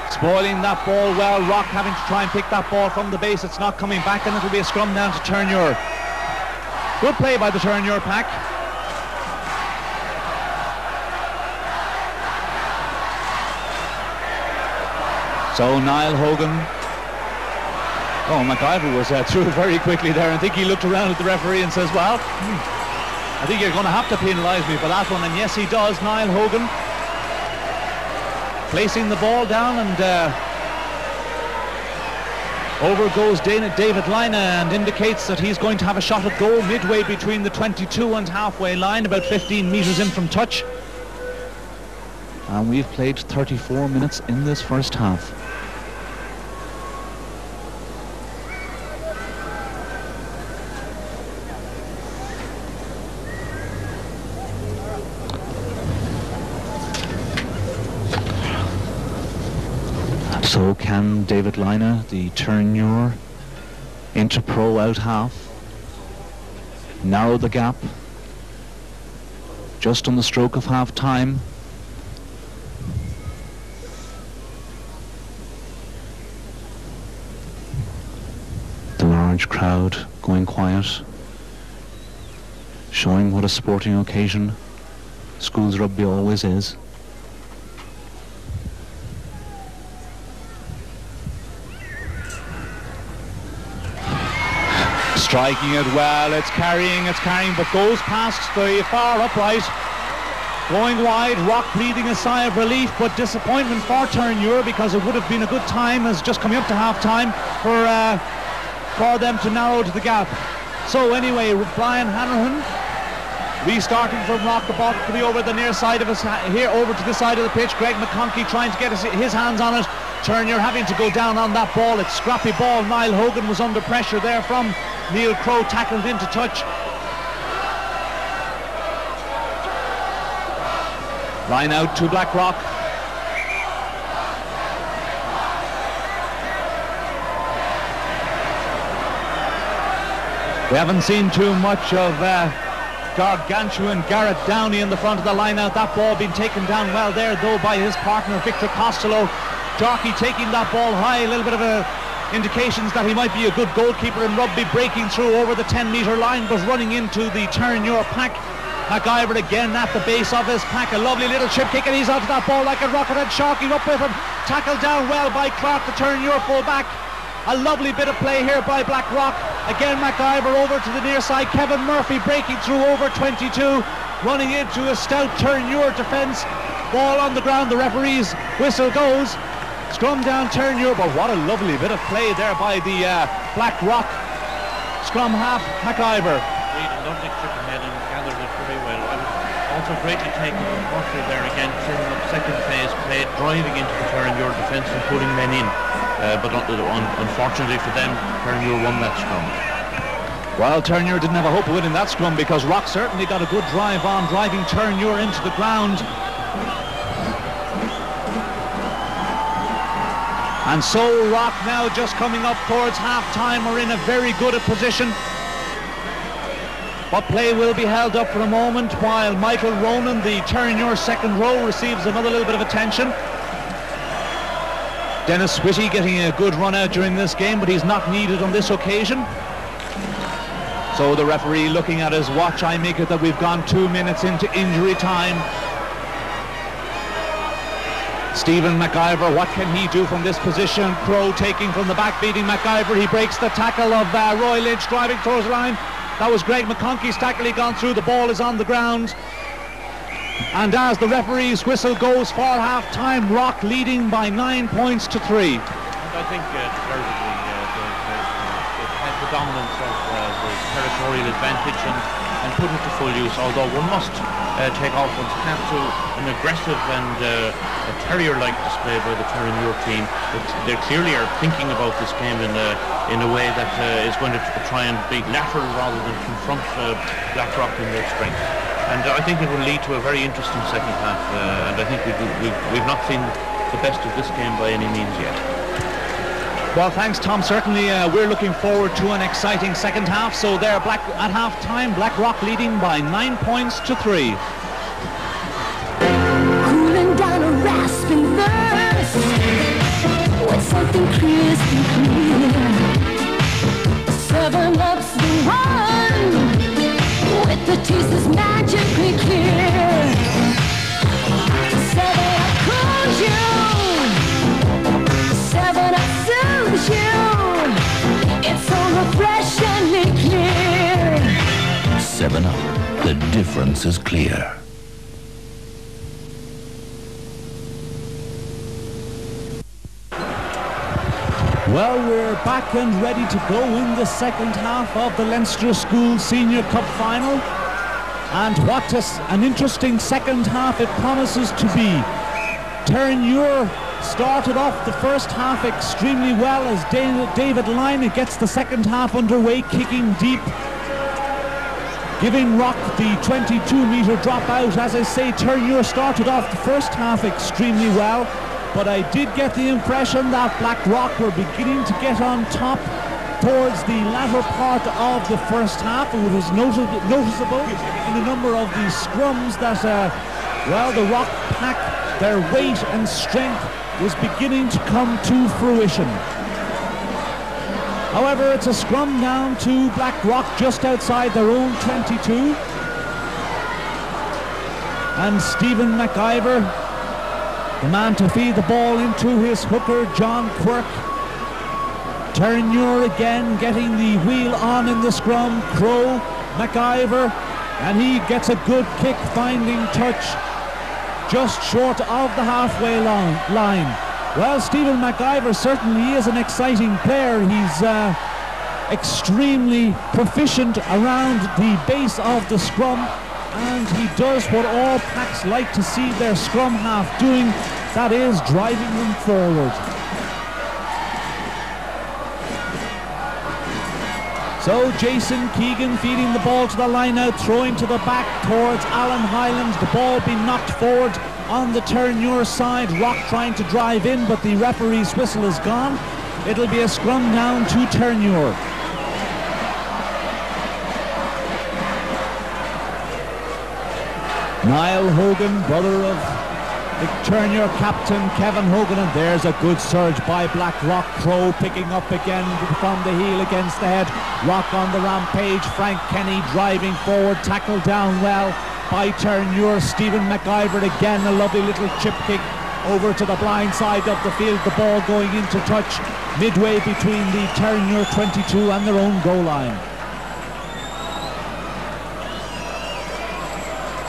spoiling that ball well. Rock having to try and pick that ball from the base. It's not coming back, and it'll be a scrum down to Terenure. Good play by the Terenure pack. So Niall Hogan. Oh, MacIver was through very quickly there. I think he looked around at the referee and says, well, I think you're going to have to penalise me for that one. And yes, he does. Niall Hogan placing the ball down, and over goes David Lina, and indicates that he's going to have a shot at goal midway between the 22 and halfway line, about 15 metres in from touch. And we've played 34 minutes in this first half. So can David Lina, the Terenure inter-pro out half, narrow the gap just on the stroke of half time? The large crowd going quiet, showing what a sporting occasion schools rugby always is. Striking it well, it's carrying, but goes past the far upright. Going wide, Rock breathing a sigh of relief, but disappointment for Terenure, because it would have been a good time, as just coming up to half time, for them to narrow to the gap. So anyway, Brian Hanrahan restarting from Rock. The ball to be over the near side of us here, over to the side of the pitch. Greg McConkey trying to get his hands on it. Terenure having to go down on that ball. It's scrappy ball. Niall Hogan was under pressure there from Neil Crowe, tackled into touch. Line out to Blackrock. We haven't seen too much of Gargantua Garrett Downey in the front of the line out. That ball being taken down well there, though, by his partner Victor Costello. Jarkey taking that ball high, a little bit of indications that he might be a good goalkeeper in rugby, breaking through over the 10-metre line, but running into the Terenure pack. MacIver again at the base of his pack, a lovely little chip kick, and he's onto that ball like a rocket, and Sharkey up with him, tackled down well by Clark, the Terenure full back. A lovely bit of play here by Blackrock. Again MacIver over to the near side. Kevin Murphy breaking through over 22, running into a stout Terenure defence. Ball on the ground, the referee's whistle goes. Scrum down Terenure, but what a lovely bit of play there by the Blackrock scrum half, MacIver. Indeed, a lovely chip ahead and gathered it very well. I was also greatly taken with Murphy there again, setting up second phase play, driving into the Terenure defence and putting men in. But unfortunately for them, Terenure won that scrum. Well, Terenure didn't have a hope of winning that scrum, because Rock certainly got a good drive on, driving Terenure into the ground. And so Rock now just coming up towards half-time are in a very good position. But play will be held up for a moment while Michael Ronan, the Terenure second row, receives another little bit of attention. Dennis Whitty getting a good run out during this game, but he's not needed on this occasion. So the referee looking at his watch, I make it that we've gone 2 minutes into injury time. Stephen MacIver, what can he do from this position? Crowe taking from the back, beating MacIver. He breaks the tackle of Roy Lynch, driving towards the line. That was Greg McConkey's tackle. He gone through. The ball is on the ground. And as the referee's whistle goes for half-time, Rock leading by 9 points to 3. And I think deservedly, the dominance of the territorial advantage, and and put it to full use, although one must take off one's cap to an aggressive and a terrier-like display by the Terenure team. They clearly are thinking about this game in a way that is going to try and be lateral rather than confront Blackrock in their strength. And I think it will lead to a very interesting second half, and I think we've not seen the best of this game by any means yet. Well, thanks, Tom. Certainly, we're looking forward to an exciting second half. So there, at half-time, Blackrock leading by 9 points to 3. Cooling down a rasping verse with something crisp and clear. 7-Up's the one with the taste that's magically clear. 7-Up cools you. 7-Up soothes you. It's so refreshingly clear. 7-Up, the difference is clear. Well, we're back and ready to go in the second half of the Leinster School Senior Cup Final. And what an interesting second half it promises to be. Terenure started off the first half extremely well as David Lyne gets the second half underway, kicking deep, giving Rock the 22-metre drop out. As I say, Terenure started off the first half extremely well, but I did get the impression that Blackrock were beginning to get on top towards the latter part of the first half. It was noticeable in a number of these scrums that, well, the Rock pack, their weight and strength was beginning to come to fruition. However, it's a scrum down to Blackrock just outside their own 22. And Stephen McIver, the man to feed the ball into his hooker, John Quirk. Terenure again getting the wheel on in the scrum. Crow, McIver, and he gets a good kick, finding touch just short of the halfway line. Well, Stephen McIver certainly is an exciting player. He's extremely proficient around the base of the scrum, and he does what all packs like to see their scrum half doing, that is driving them forward. So Jason Keegan feeding the ball to the line out, throwing to the back towards Alan Hyland. The ball being knocked forward on the Terenure side. Rock trying to drive in, but the referee's whistle is gone. It'll be a scrum down to Terenure. Niall Hogan, brother of the Terenure captain Kevin Hogan, and there's a good surge by Blackrock. Crow picking up again from the heel against the head. Rock on the rampage. Frank Kenny driving forward, tackled down well by Terenure. Stephen McIver again, a lovely little chip kick over to the blind side of the field. The ball going into touch midway between the Terenure 22 and their own goal line.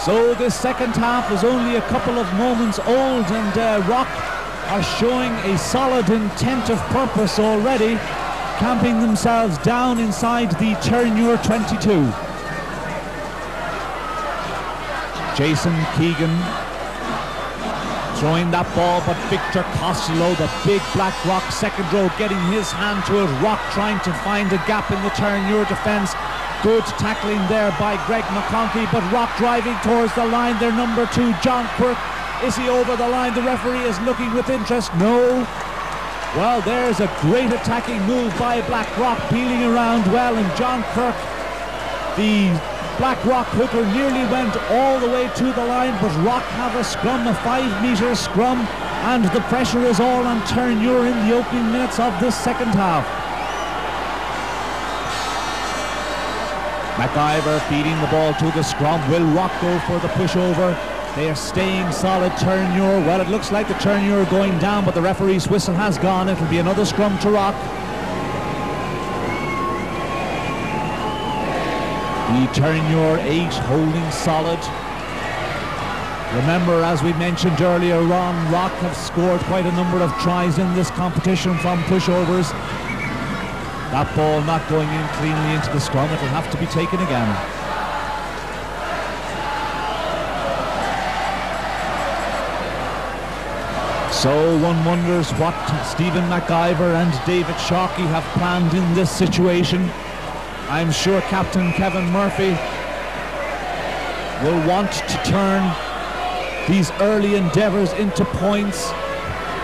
So this second half is only a couple of moments old, and Rock are showing a solid intent of purpose already, camping themselves down inside the Terenure 22. Jason Keegan throwing that ball, but Victor Costello, the big Blackrock second row, getting his hand to it. Rock trying to find a gap in the Terenure defence. Good tackling there by Greg McConkey, but Rock driving towards the line. Their number 2, John Quirk. Is he over the line? The referee is looking with interest. No. Well, there's a great attacking move by Blackrock, peeling around well, and John Quirk, the Blackrock hooker, nearly went all the way to the line, but Rock have a scrum, a 5-metre scrum, and the pressure is all on Terenure in the opening minutes of this second half. McIver feeding the ball to the scrum. Will Rock go for the pushover? They are staying solid, Terenure. Well, it looks like the Terenure are going down, but the referee's whistle has gone. It'll be another scrum to Rock. The Terenure 8 holding solid. Remember, as we mentioned earlier on, Rock have scored quite a number of tries in this competition from pushovers. That ball not going in cleanly into the scrum. It'll have to be taken again. So one wonders what Stephen McIver and David Sharkey have planned in this situation. I'm sure Captain Kevin Murphy will want to turn these early endeavours into points,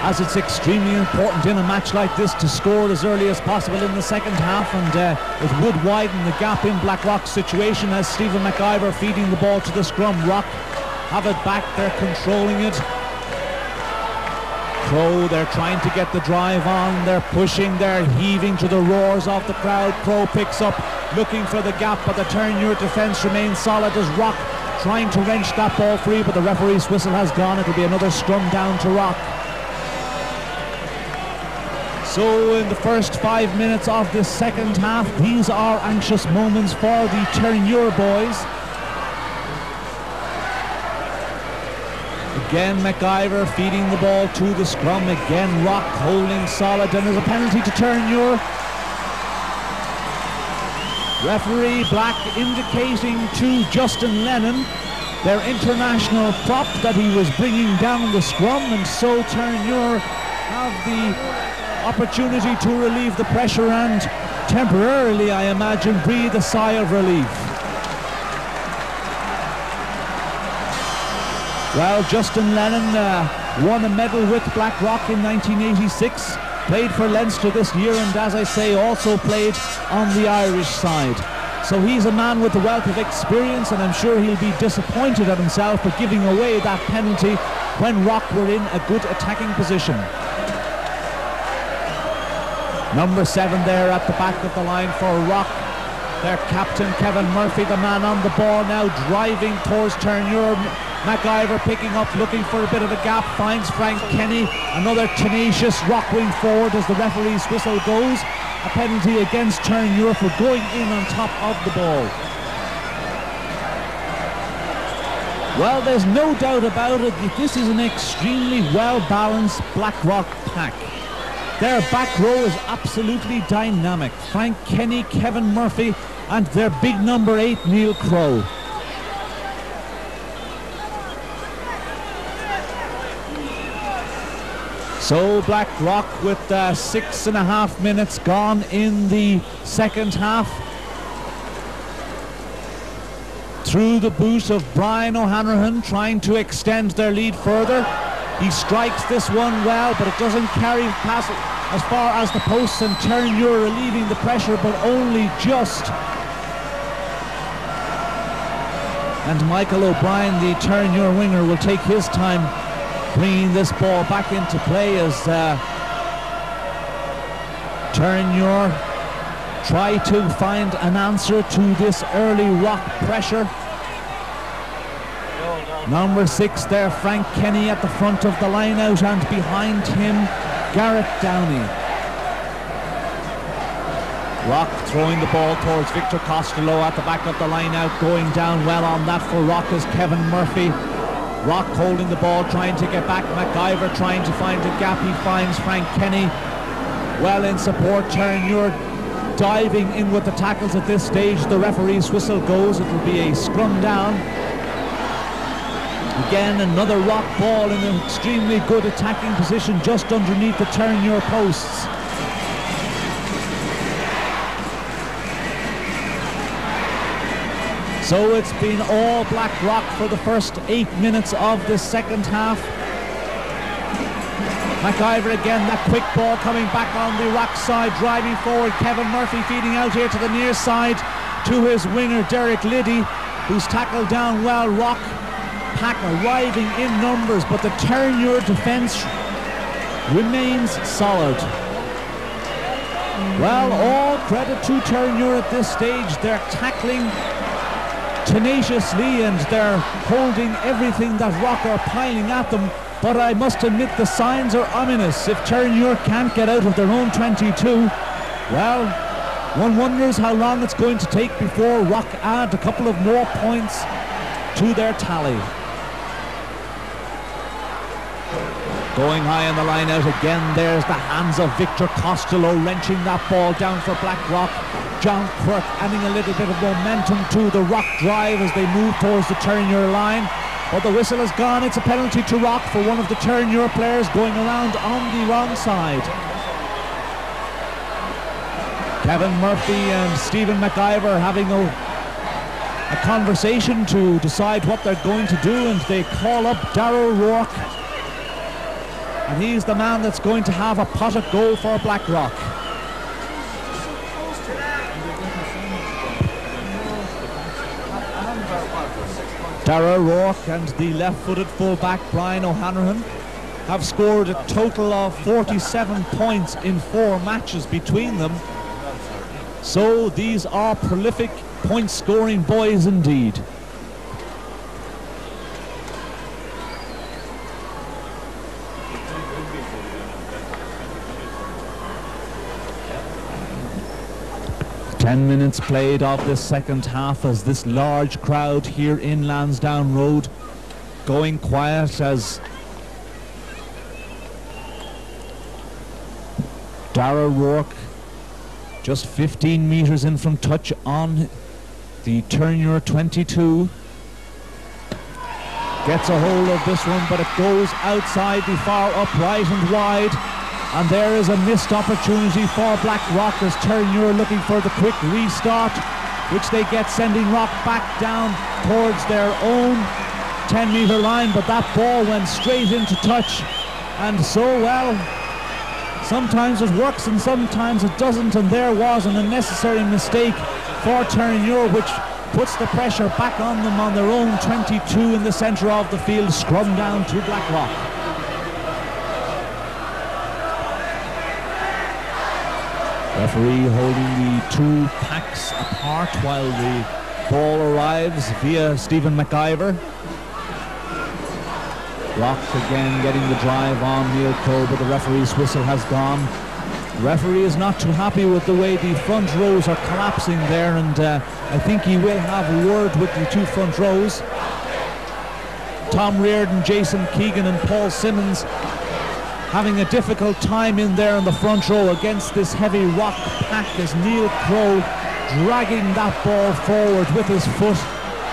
as it's extremely important in a match like this to score as early as possible in the second half, and it would widen the gap in Blackrock's situation as Stephen McIver feeding the ball to the scrum. Rock have it back, they're controlling it. Crow, they're trying to get the drive on, they're pushing, they're heaving to the roars of the crowd. Crow picks up, looking for the gap, but the Terenure defence remains solid as Rock trying to wrench that ball free, but the referee's whistle has gone. It'll be another scrum down to Rock. So in the first 5 minutes of this second half, these are anxious moments for the Terenure boys. Again McIver feeding the ball to the scrum. Again Rock holding solid, and there's a penalty to Terenure. Referee Black indicating to Justin Lennon, their international prop, that he was bringing down the scrum, and so Terenure have the opportunity to relieve the pressure and temporarily, I imagine, breathe a sigh of relief. Well, Justin Lennon won a medal with Blackrock in 1986, played for Leinster this year, and as I say, also played on the Irish side. So he's a man with a wealth of experience, and I'm sure he'll be disappointed at himself for giving away that penalty when Rock were in a good attacking position. Number 7 there at the back of the line for Rock. Their captain Kevin Murphy, the man on the ball now, driving towards Terenure. McIver picking up, looking for a bit of a gap, finds Frank Kenny. Another tenacious Rock wing forward as the referee's whistle goes. A penalty against Terenure for going in on top of the ball. Well, there's no doubt about it that this is an extremely well-balanced Blackrock pack. Their back row is absolutely dynamic. Frank Kenny, Kevin Murphy, and their big number 8, Neil Crow. So Blackrock with 6.5 minutes gone in the second half. Through the boot of Brian O'Hanrahan, trying to extend their lead further. He strikes this one well, but it doesn't carry past as far as the posts, and Terenure relieving the pressure, but only just. And Michael O'Brien, the Terenure winger, will take his time bringing this ball back into play as Terenure try to find an answer to this early Rock pressure. Number 6 there, Frank Kenny at the front of the line out, and behind him Garrett Downey. Rock throwing the ball towards Victor Costello at the back of the line out, going down well on that for Rock is Kevin Murphy. Rock holding the ball, trying to get back. McIver trying to find a gap. He finds Frank Kenny well in support. Terenure diving in with the tackles at this stage. The referee's whistle goes. It will be a scrum down. Again, another Rock ball in an extremely good attacking position just underneath the Terenure posts. So it's been all Blackrock for the first 8 minutes of this second half. McIver again, that quick ball coming back on the Rock side, driving forward. Kevin Murphy feeding out here to the near side to his winger Derek Liddy, who's tackled down well. Rock pack arriving in numbers, but the Terenure defence remains solid. Well, all credit to Terenure at this stage. They're tackling tenaciously and they're holding everything that Rock are piling at them, but I must admit the signs are ominous. If Terenure can't get out of their own 22, well, one wonders how long it's going to take before Rock add a couple of more points to their tally. Going high on the line out again, there's the hands of Victor Costello wrenching that ball down for Blackrock. John Quirk adding a little bit of momentum to the Rock drive as they move towards the Terenure line. But the whistle has gone. It's a penalty to Rock for one of the Terenure players going around on the wrong side. Kevin Murphy and Stephen McIver having a conversation to decide what they're going to do, and they call up Darrell Rourke. And he's the man that's going to have a pot of goal for Blackrock. Darrell Rourke and the left-footed full-back Brian O'Hanrahan have scored a total of 47 points in 4 matches between them. So these are prolific point-scoring boys indeed. Ten minutes played of this second half as this large crowd here in Lansdowne Road going quiet as Darrell Rourke just 15 metres in from touch on the Terenure 22. Gets a hold of this one, but it goes outside the far upright and wide. And there is a missed opportunity for Blackrock as Terenure looking for the quick restart, which they get, sending Rock back down towards their own 10-metre line, but that ball went straight into touch. And so, well, sometimes it works and sometimes it doesn't, and there was an unnecessary mistake for Terenure, which puts the pressure back on them on their own 22 in the centre of the field. Scrum down to Blackrock. Referee holding the 2 packs apart while the ball arrives via Stephen McIver. Rock again getting the drive on Neil Crowe, but the referee's whistle has gone. The referee is not too happy with the way the front rows are collapsing there, and I think he will have a word with the 2 front rows. Tom Reardon, Jason Keegan and Paul Simmons having a difficult time in there in the front row against this heavy Rock pack as Neil Crowe dragging that ball forward with his foot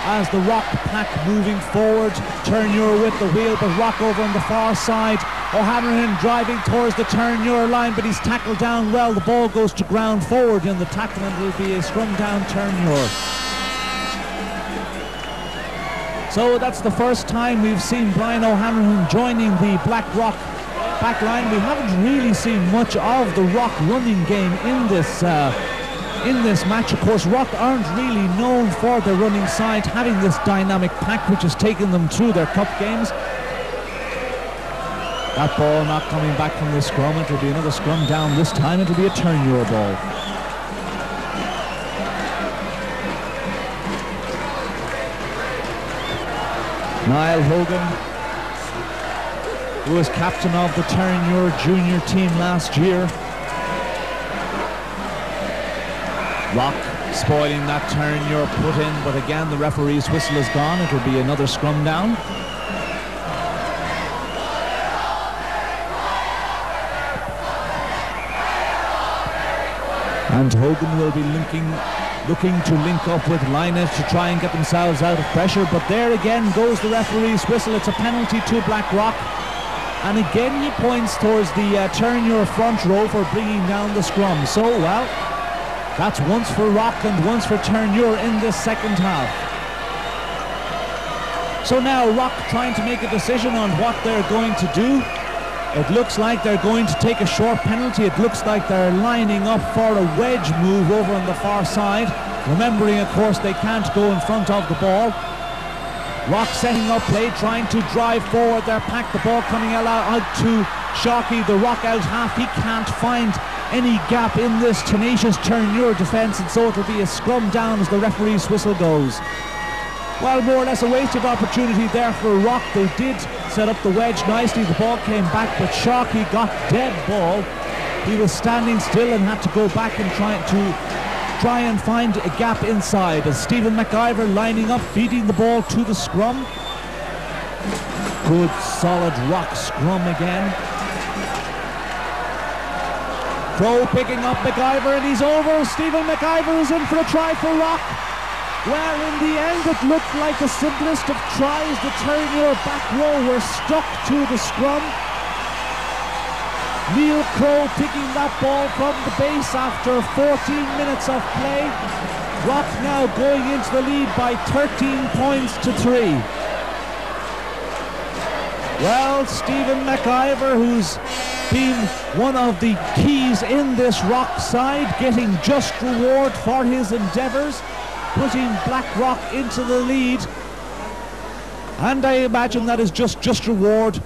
as the Rock pack moving forward. Terenure with the wheel, but Rock over on the far side. O'Hanrahan driving towards the Terenure line, but he's tackled down well. The ball goes to ground forward in the tackle, and it will be a scrum down Terenure. So that's the first time we've seen Brian O'Hanrahan joining the Blackrock back line. We haven't really seen much of the Rock running game in this match. Of course, Rock aren't really known for their running side, having this dynamic pack which has taken them through their cup games. That ball not coming back from the scrum. It will be another scrum down. This time it will be a Terenure ball. Niall Hogan, who was captain of the Terenure junior team last year. Rock spoiling that Terenure put in, but again the referee's whistle is gone. It will be another scrum down. And Hogan will be looking to link up with Lynett to try and get themselves out of pressure, but there again goes the referee's whistle. It's a penalty to Blackrock. And again he points towards the Terenure front row for bringing down the scrum. So, well, that's once for Rock and once for Terenure in this second half. So now Rock trying to make a decision on what they're going to do. It looks like they're going to take a short penalty. It looks like they're lining up for a wedge move over on the far side. Remembering, of course, they can't go in front of the ball. Rock setting up play, trying to drive forward their pack. The ball coming out to Shockey, the Rock out half. He can't find any gap in this tenacious Terenure defence, and so it will be a scrum down as the referee's whistle goes. Well, more or less a wasted opportunity there for Rock. They did set up the wedge nicely. The ball came back, but Shockey got dead ball. He was standing still and had to go back and try and find a gap inside. As Stephen McIver lining up, feeding the ball to the scrum. Good solid Rock scrum again. Crowe picking up McIver, and he's over. Stephen McIver is in for a try for Rock. Well, in the end, it looked like the simplest of tries. The Terenure back row were stuck to the scrum. Neil Crowe picking that ball from the base after 14 minutes of play. Rock now going into the lead by 13 points to 3. Well, Stephen McIver, who's been one of the keys in this Rock side, getting just reward for his endeavours, putting Blackrock into the lead. And I imagine that is just reward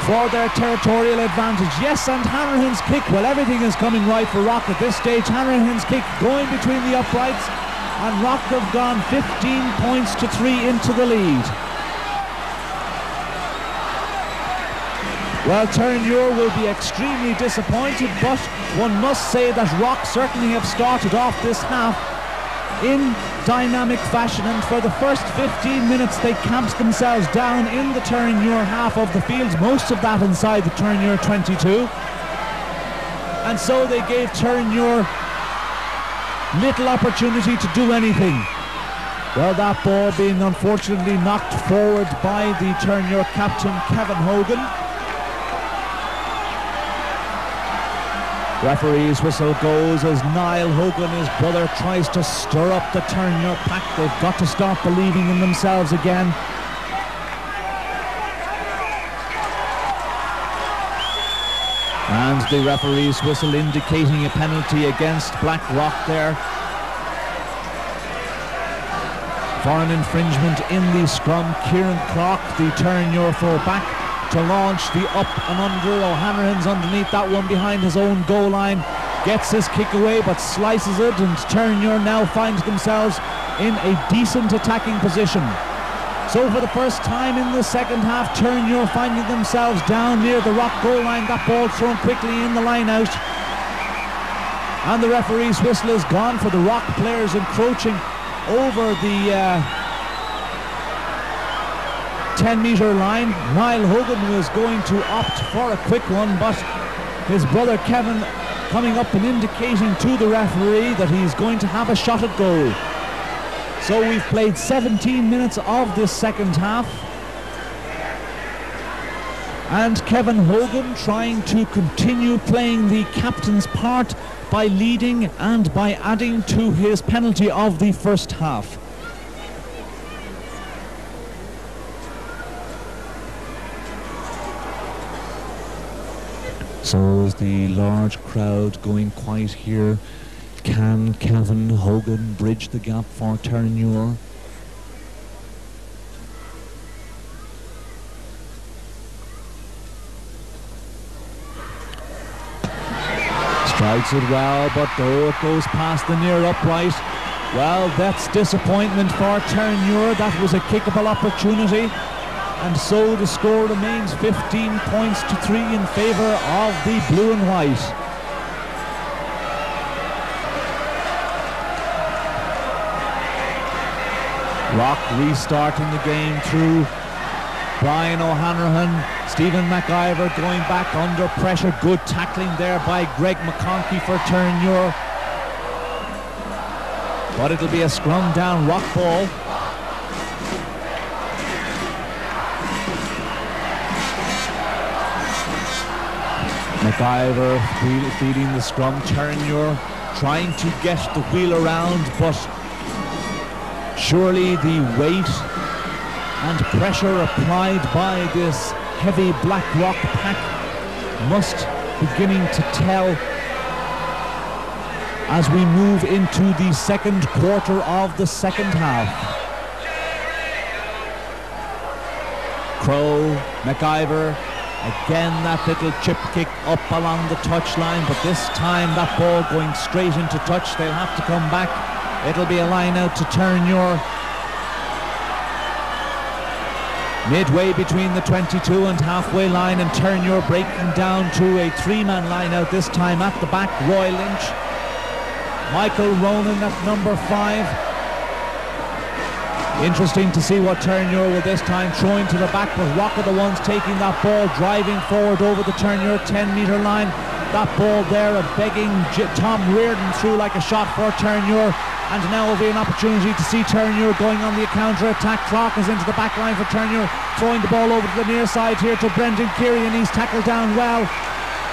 for their territorial advantage. Yes, and Hanrahan's kick, well, everything is coming right for Rock at this stage. Hanrahan's kick going between the uprights, and Rock have gone 15 points to 3 into the lead. Well, Terenure will be extremely disappointed, but one must say that Rock certainly have started off this half in dynamic fashion, and for the first 15 minutes they camped themselves down in the Terenure half of the field, most of that inside the Terenure 22, and so they gave Terenure little opportunity to do anything. Well, that ball being unfortunately knocked forward by the Terenure captain Kevin Hogan. Referee's whistle goes as Niall Hogan, his brother, tries to stir up the Terenure pack. They've got to start believing in themselves again. And the referee's whistle indicating a penalty against Blackrock there for an infringement in the scrum. Kieran Clark, the Terenure full-back, to launch the up and under. O'Hanrahan's underneath that one behind his own goal line, gets his kick away but slices it, and Terenure now find themselves in a decent attacking position. So for the first time in the second half, Terenure finding themselves down near the Rock goal line. That ball thrown quickly in the line out, and the referee's whistle is gone for the Rock players encroaching over the 10-metre line. Niall Hogan was going to opt for a quick one, but his brother Kevin coming up and indicating to the referee that he's going to have a shot at goal. So we've played 17 minutes of this second half, and Kevin Hogan trying to continue playing the captain's part by leading and by adding to his penalty of the first half. So is the large crowd going quiet here? Can Kevin Hogan bridge the gap for Terenure? Strikes it well, but though it goes past the near upright, well, that's disappointment for Terenure. That was a kickable opportunity. And so the score remains 15 points to 3 in favour of the blue and white. Rock restarting the game through Brian O'Hanrahan. Stephen McIver going back under pressure. Good tackling there by Greg McConkey for Terenure. But it'll be a scrum down Rock ball. McIver feeding the scrum. Terenure trying to get the wheel around, but surely the weight and pressure applied by this heavy Blackrock pack must beginning to tell as we move into the second quarter of the second half. Crowe, McIver, again that little chip kick up along the touchline, but this time that ball going straight into touch. They'll have to come back. It'll be a line out to Terenure. Midway between the 22 and halfway line, and Terenure breaking down to a 3-man line out this time at the back. Roy Lynch, Michael Ronan at number 5. Interesting to see what Terenure will this time throwing to the back, but Rock are the ones taking that ball, driving forward over the Terenure 10-metre line. that ball there of begging Tom Reardon through like a shot for Terenure. And now will be an opportunity to see Terenure going on the counter-attack. Clark is into the back line for Terenure, throwing the ball over to the near side here to Brendan Keary, and he's tackled down well.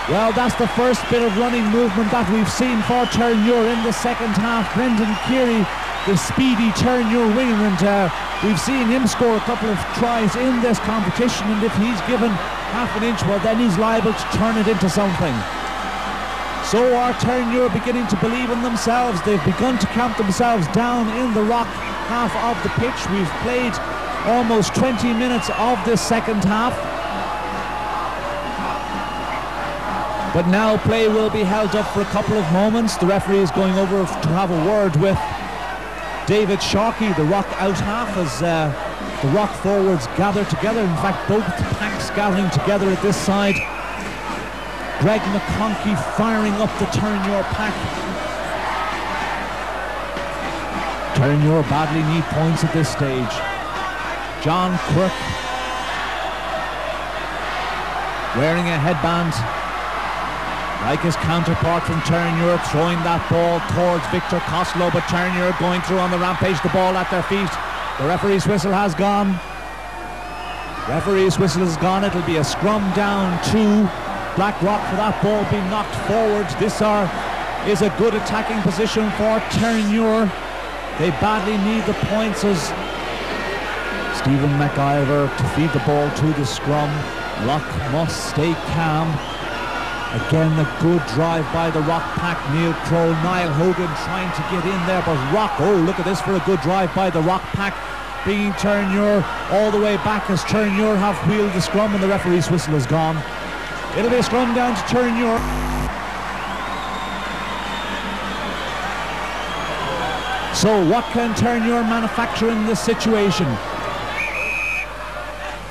Well, that's the first bit of running movement that we've seen for Terenure in the second half. Brendan Keary, the speedy Terenure winger, and we've seen him score a couple of tries in this competition, and if he's given half an inch, well, then he's liable to turn it into something. So are Terenure beginning to believe in themselves. They've begun to count themselves down in the Rock half of the pitch. We've played almost 20 minutes of this second half. But now play will be held up for a couple of moments. The referee is going over to have a word with David Sharkey, the Rock out half, as the Rock forwards gather together. In fact, both packs gathering together at this side. Greg McConkey firing up the Terenure pack. Terenure badly need points at this stage. John Quirk wearing a headband like his counterpart from Terenure, throwing that ball towards Victor Costello, but Terenure going through on the rampage, the ball at their feet. The referee's whistle has gone. Referee's whistle has gone. It'll be a scrum down to Blackrock for that ball being knocked forward. This is a good attacking position for Terenure. They badly need the points as Stephen McIver to feed the ball to the scrum. Rock must stay calm. Again, a good drive by the Rock pack. Neil Crow, Niall Hogan trying to get in there, but Rock, oh, look at this for a good drive by the Rock pack, bringing Terenure all the way back as Terenure have wheeled the scrum and the referee's whistle is gone. It'll be a scrum down to Terenure. So what can Terenure manufacture in this situation?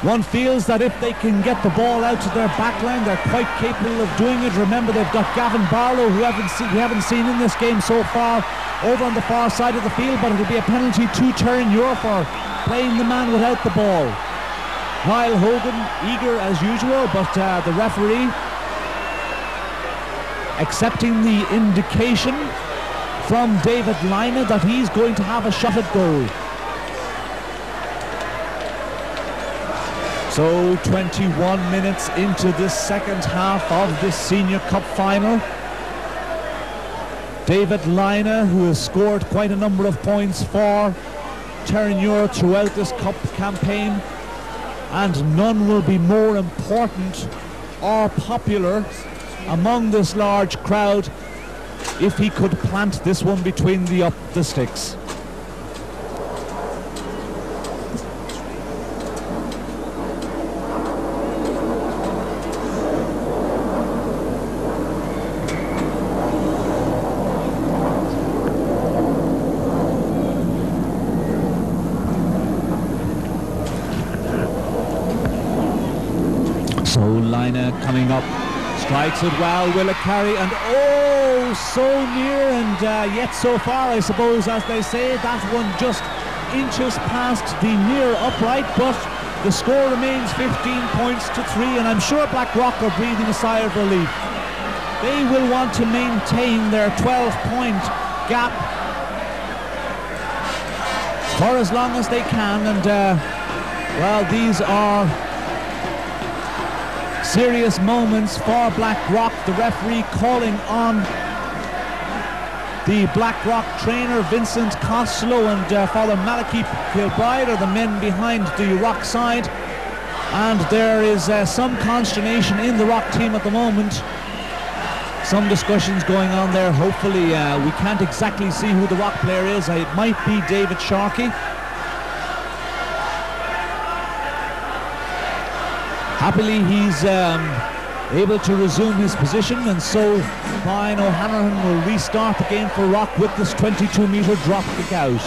One feels that if they can get the ball out to their backline, they're quite capable of doing it. Remember, they've got Gavin Barlow, who we haven't seen in this game so far, over on the far side of the field, but it'll be a penalty to Terenure for playing the man without the ball. Niall Hogan eager as usual, but the referee accepting the indication from David Lina that he's going to have a shot at goal. So 21 minutes into this second half of this Senior Cup final. David Lina, who has scored quite a number of points for Terenure throughout this cup campaign, and none will be more important or popular among this large crowd if he could plant this one between the sticks. So Lina coming up, strikes it well, will it carry, and oh, so near, and yet so far, I suppose, as they say, that one just inches past the near upright, but the score remains 15 points to 3, and I'm sure Blackrock are breathing a sigh of relief. They will want to maintain their 12-point gap for as long as they can, and well, these are serious moments for Blackrock. The referee calling on the Blackrock trainer Vincent Costello and Father Malachi Kilbride are the men behind the Rock side, and there is some consternation in the Rock team at the moment. Some discussions going on there. Hopefully we can't exactly see who the Rock player is. It might be David Sharkey. Happily, he's able to resume his position, and so Brian O'Hanrahan will restart the game for Rock with this 22-metre drop kick out.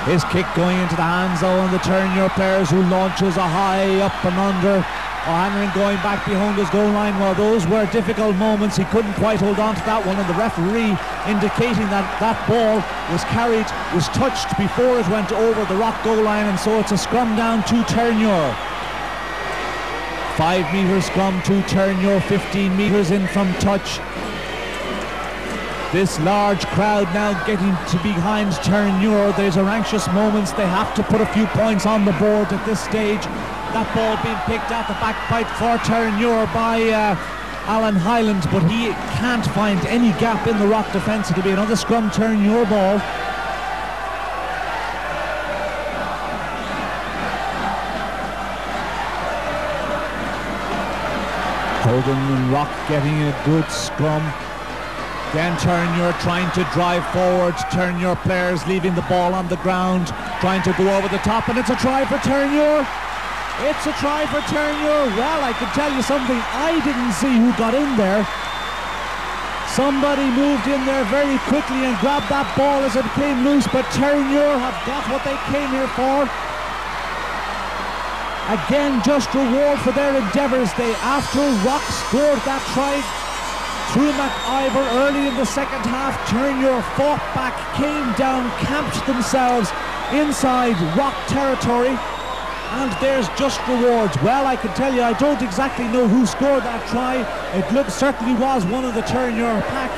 His kick going into the hands of the Terenure players, who launches a high up and under. O'Hanrahan going back behind his goal line. Well, those were difficult moments. He couldn't quite hold on to that one, and the referee indicating that that ball was carried, was touched before it went over the Rock goal line, and so it's a scrum down to Terenure. 5 metre scrum to Terenure, 15 metres in from touch. This large crowd now getting to behind Terenure. These are anxious moments. They have to put a few points on the board at this stage. That ball being picked at the back pipe for Terenure by Alan Hyland, but he can't find any gap in the Rock defence. It'll be another scrum Terenure ball. Hogan and Rock getting a good scrum. Then Terenure trying to drive forward. Terenure players leaving the ball on the ground, trying to go over the top, and it's a try for Terenure. It's a try for Terenure. Well, I can tell you something, I didn't see who got in there. Somebody moved in there very quickly and grabbed that ball as it came loose, but Terenure have got what they came here for. Again, just reward for their endeavours. They, after Rock scored that try through McIver early in the second half, Terenure fought back, came down, camped themselves inside Rock territory, and there's just rewards. Well, I can tell you, I don't exactly know who scored that try. It certainly was one of the Terenure pack,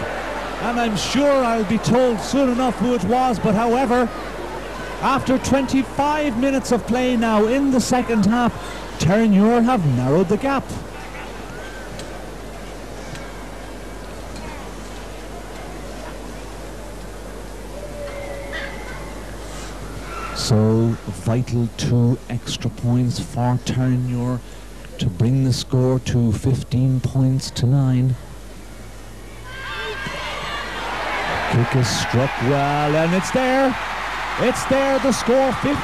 and I'm sure I'll be told soon enough who it was. But however, after 25 minutes of play now in the second half, Terenure have narrowed the gap. So vital 2 extra points for Terenure to bring the score to 15 points to 9. Kick is struck well, and it's there. It's there, the score, 15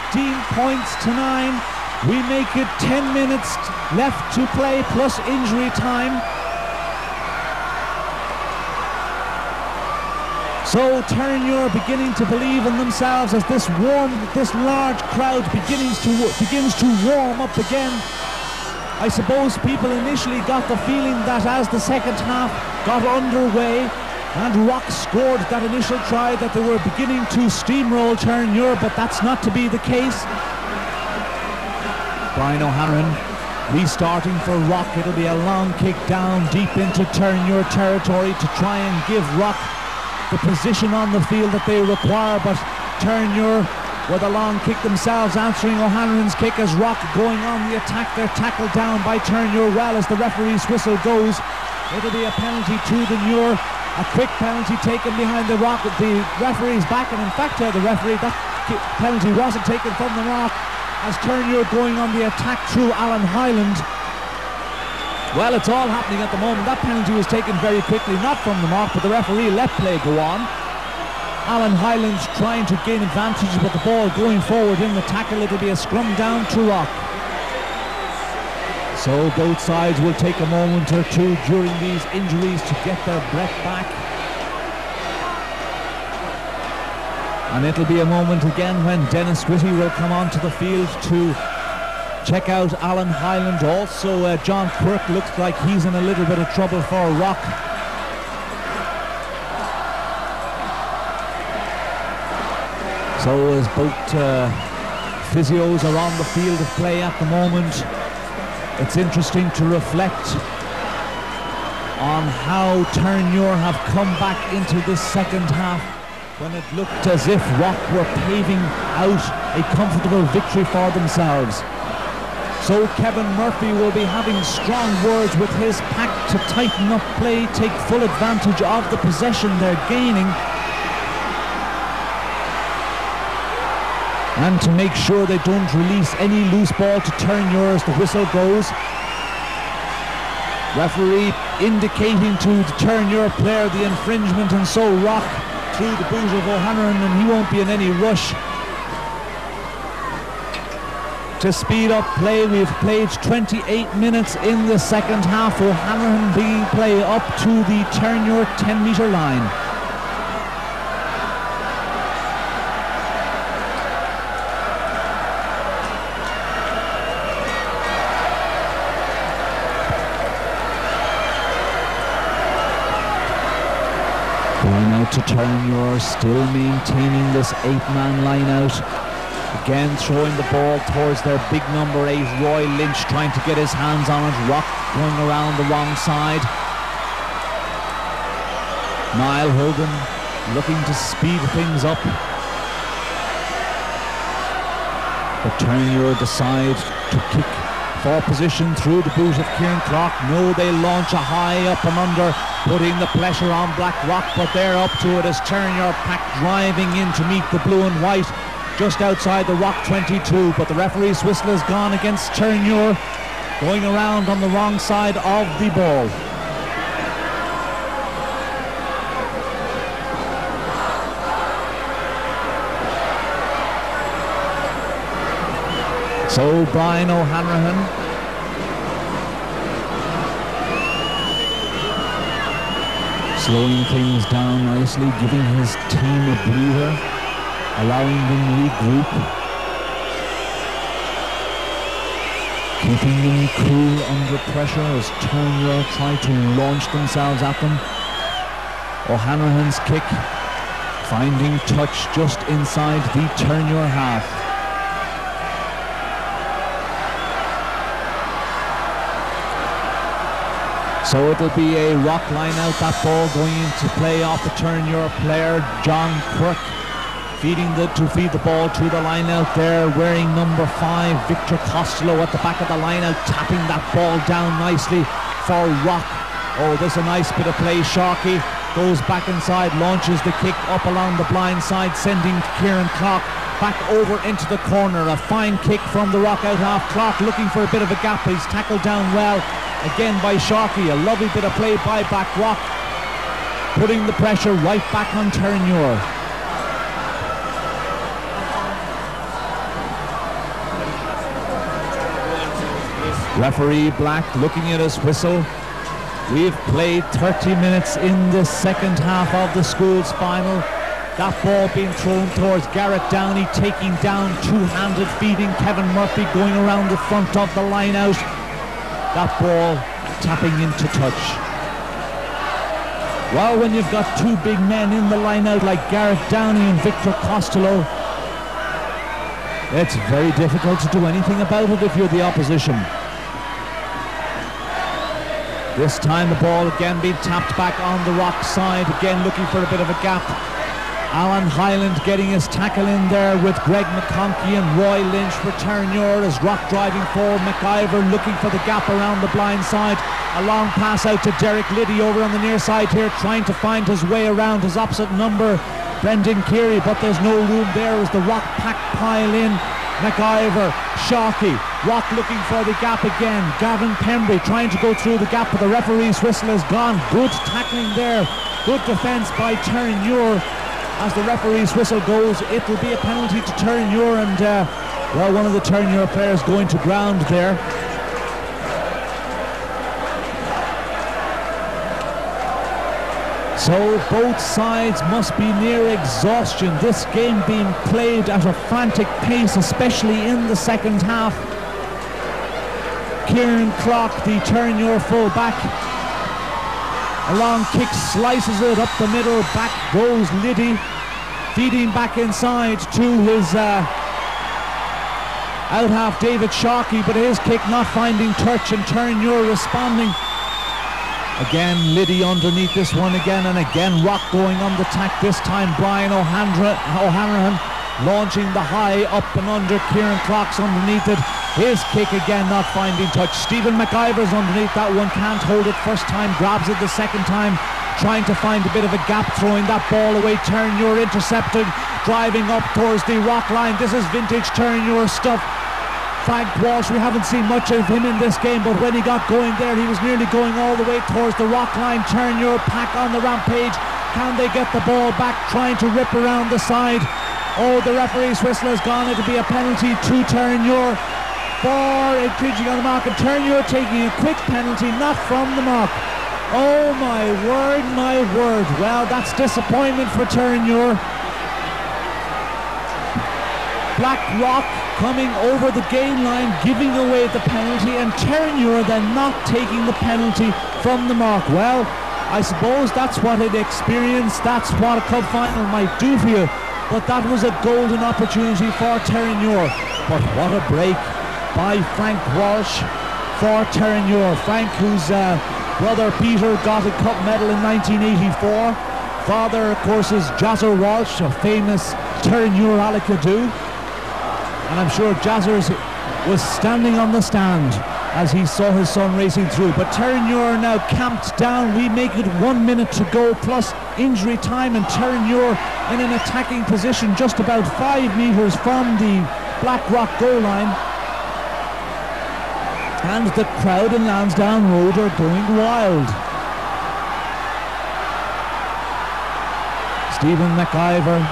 points to 9. We make it 10 minutes left to play plus injury time. So Terenure beginning to believe in themselves as this large crowd begins to warm up again. I suppose people initially got the feeling that as the second half got underway and Rock scored that initial try, that they were beginning to steamroll Terenure, but that's not to be the case. Brian O'Hanlon restarting for Rock. It'll be a long kick down deep into Terenure territory to try and give Rock the position on the field that they require, but Terenure with a long kick themselves, answering O'Hanlon's kick as Rock going on the attack. They're tackled down by Terenure well as the referee's whistle goes. It'll be a penalty to the Muir, a quick penalty taken behind the Rock. The referee's back, and in fact that penalty wasn't taken from the Rock as Terenure going on the attack through Alan Hyland. Well, it's all happening at the moment. That penalty was taken very quickly, not from the mark, but the referee let play go on. Alan Hyland trying to gain advantage, but the ball going forward in the tackle. It'll be a scrum down to Rock. So both sides will take a moment or two during these injuries to get their breath back. And it'll be a moment again when Dennis Whitty will come onto the field to check out Alan Hyland. Also John Quirk looks like he's in a little bit of trouble for Rock. So as both physios are on the field of play at the moment, it's interesting to reflect on how Terenure have come back into this second half when it looked as if Rock were paving out a comfortable victory for themselves. So Kevin Murphy will be having strong words with his pack to tighten up play, take full advantage of the possession they're gaining, and to make sure they don't release any loose ball to Terenure as the whistle goes. Referee indicating to the Terenure player the infringement, and so Rock through the boot of O'Hanlon, and he won't be in any rush to speed up play. We've played 28 minutes in the second half. O'Hanlon being play up to the Terenure 10-metre line. Going out to Terenure, still maintaining this 8-man line out. Again throwing the ball towards their big number 8, Roy Lynch, trying to get his hands on it. Rock going around the wrong side. Niall Hogan looking to speed things up. But Terenure decide to kick for position through the boot of Kieran Clark. No, they launch a high up and under, putting the pressure on Blackrock, but they're up to it as Terenure pack driving in to meet the blue and white just outside the Rock 22, but the referee's whistle has gone against Terenure, going around on the wrong side of the ball. So Brian O'Hanrahan slowing things down nicely, giving his team a breather, allowing them to regroup, keeping them cool under pressure as Terenure try to launch themselves at them. O'Hanrahan's kick finding touch just inside the Terenure half. So it'll be a Rock line out, that ball going into play off the Terenure player, John Quirk, to feed the ball to the line out there, wearing number 5, Victor Costello at the back of the line out, tapping that ball down nicely for Rock. Oh, there's a nice bit of play. Sharkey goes back inside, launches the kick up along the blind side, sending Kieran Clark back over into the corner. A fine kick from the Rock out half. Clark looking for a bit of a gap, but he's tackled down well again by Sharkey. A lovely bit of play by Blackrock, putting the pressure right back on Terenure. Referee Black looking at his whistle. We've played 30 minutes in the second half of the schools final. That ball being thrown towards Garrett Downey, taking down two-handed, feeding Kevin Murphy, going around the front of the line out. That ball tapping into touch. Well, when you've got two big men in the line out like Garrett Downey and Victor Costello, it's very difficult to do anything about it if you're the opposition. This time the ball again being tapped back on the Rock side, again looking for a bit of a gap. Alan Highland getting his tackle in there with Greg McConkey and Roy Lynch for Terenure as Rock driving forward. McIver looking for the gap around the blind side. A long pass out to Derek Liddy over on the near side here, trying to find his way around his opposite number, Brendan Keary, but there's no room there as the Rock pack pile in. McIver, Sharkey, Rock looking for the gap again. Gavin Pembry trying to go through the gap, but the referee's whistle is gone. Good tackling there, good defence by Terenure. As the referee's whistle goes, it will be a penalty to Terenure, and well, one of the Terenure players going to ground there. So both sides must be near exhaustion. This game being played at a frantic pace, especially in the second half. Kieran Clark, the Terenure full back. A long kick slices it up the middle, back goes Liddy, feeding back inside to his out half David Sharkey, but his kick not finding touch, and Terenure responding. Again Liddy underneath this one again, and again Rock going on the tack. This time Brian O'Hanrahan launching the high up and under. Kieran Clark's underneath it. His kick again not finding touch. Stephen McIver's underneath that one, can't hold it first time, grabs it the second time, trying to find a bit of a gap, throwing that ball away. Terenure intercepted, driving up towards the Rock line. This is vintage Terenure stuff. Frank Walsh, we haven't seen much of him in this game, but when he got going there, he was nearly going all the way towards the Rock line. Terenure pack on the rampage. Can they get the ball back, trying to rip around the side? Oh, the referee's whistle has gone. It'll be a penalty to Terenure for infringing on the mark, and Terenure taking a quick penalty, not from the mark. Oh my word, my word. Well, that's disappointment for Terenure. Blackrock coming over the gain line, giving away the penalty, and Terenure then not taking the penalty from the mark. Well, I suppose that's what an experience, that's what a club final might do for you. but that was a golden opportunity for Terenure. But what a break by Frank Walsh for Terenure. Frank, whose brother Peter got a cup medal in 1984. Father, of course, is Jazzer Walsh, a famous Terenure Alakadoo. And I'm sure Jazzer was standing on the stand as he saw his son racing through. But Terenure now camped down. We make it 1 minute to go plus injury time, and Terenure in an attacking position just about 5 meters from the Blackrock goal line. And the crowd in Lansdowne Road are going wild. Stephen McIver,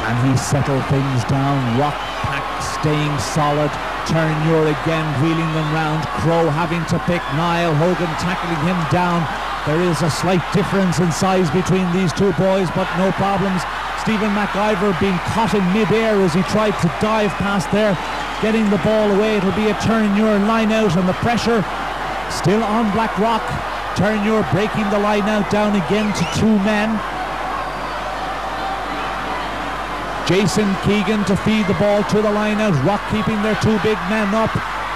can he settle things down? Rock Pack staying solid. Terenure again wheeling them round. Crow having to pick. Niall Hogan tackling him down. There is a slight difference in size between these two boys, but no problems. Stephen McIver being caught in mid-air as he tried to dive past there, getting the ball away. It'll be a Terenure line out, and the pressure still on Blackrock. Terenure breaking the line out down again to 2 men. Jason Keegan to feed the ball to the line out. Rock keeping their 2 big men up.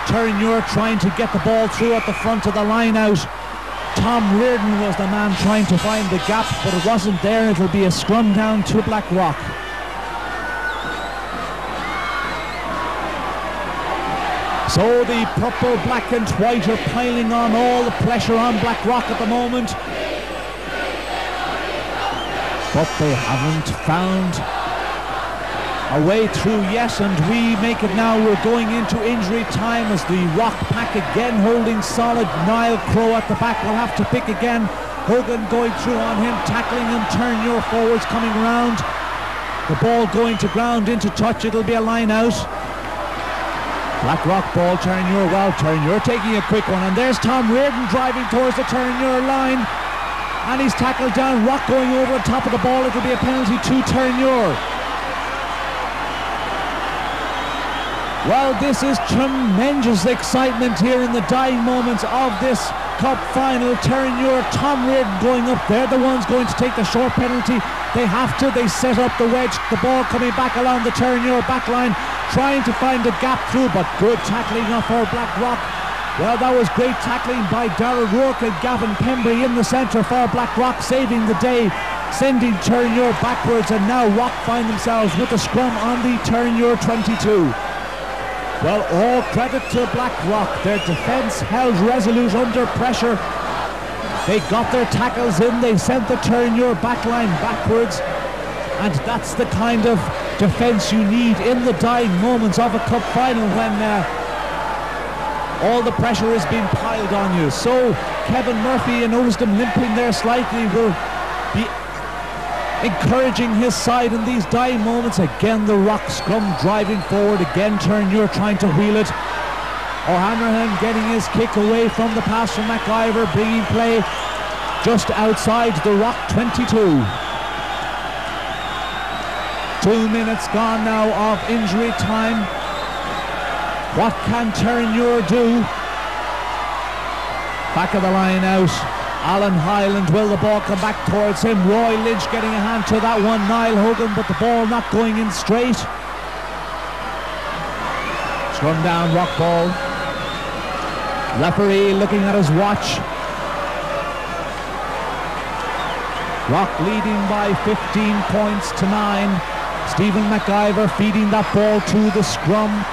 Terenure trying to get the ball through at the front of the line out. Tom Reardon was the man trying to find the gap, but it wasn't there. It'll be a scrum down to Blackrock. So the purple, black and white are piling on all the pressure on Blackrock at the moment. But they haven't found a way through yet, and we make it now. We're going into injury time as the Rock Pack again holding solid. Niall Crow at the back will have to pick again. Hogan going through on him, tackling him. Terenure forwards coming round. The ball going to ground into touch. It'll be a line out. Blackrock ball, Terenure. Well, Terenure taking a quick one, and there's Tom Reardon driving towards the Terenure line, and he's tackled down. Rock going over the top of the ball. It'll be a penalty to Terenure. Well, this is tremendous excitement here in the dying moments of this cup final. Terenure, Tom Reardon going up. They're the ones going to take the short penalty. They have to. They set up the wedge. The ball coming back along the Terenure back line, trying to find a gap through, but good tackling off for Blackrock. Well, that was great tackling by Darrell Rourke and Gavin Pembry in the centre for Blackrock, saving the day, sending Terenure backwards, and now Rock find themselves with a scrum on the Terenure 22. Well, all credit to Blackrock. Their defence held resolute under pressure. They got their tackles in. They sent the Terenure backline backwards. And that's the kind of defence you need in the dying moments of a cup final when all the pressure is being piled on you. So Kevin Murphy, I noticed him limping there slightly, will be encouraging his side in these dying moments. Again the Rock scrum driving forward. Again Terenure trying to wheel it. O'Hanrahan getting his kick away from the pass from McIver, bringing play just outside the Rock 22. 2 minutes gone now of injury time. What can Terenure do? Back of the line out. Alan Hyland, will the ball come back towards him? Roy Lynch getting a hand to that one. Niall Hogan, but the ball not going in straight. Scrum down, Rock ball. Referee looking at his watch. Rock leading by 15 points to 9. Stephen McIver feeding that ball to the scrum.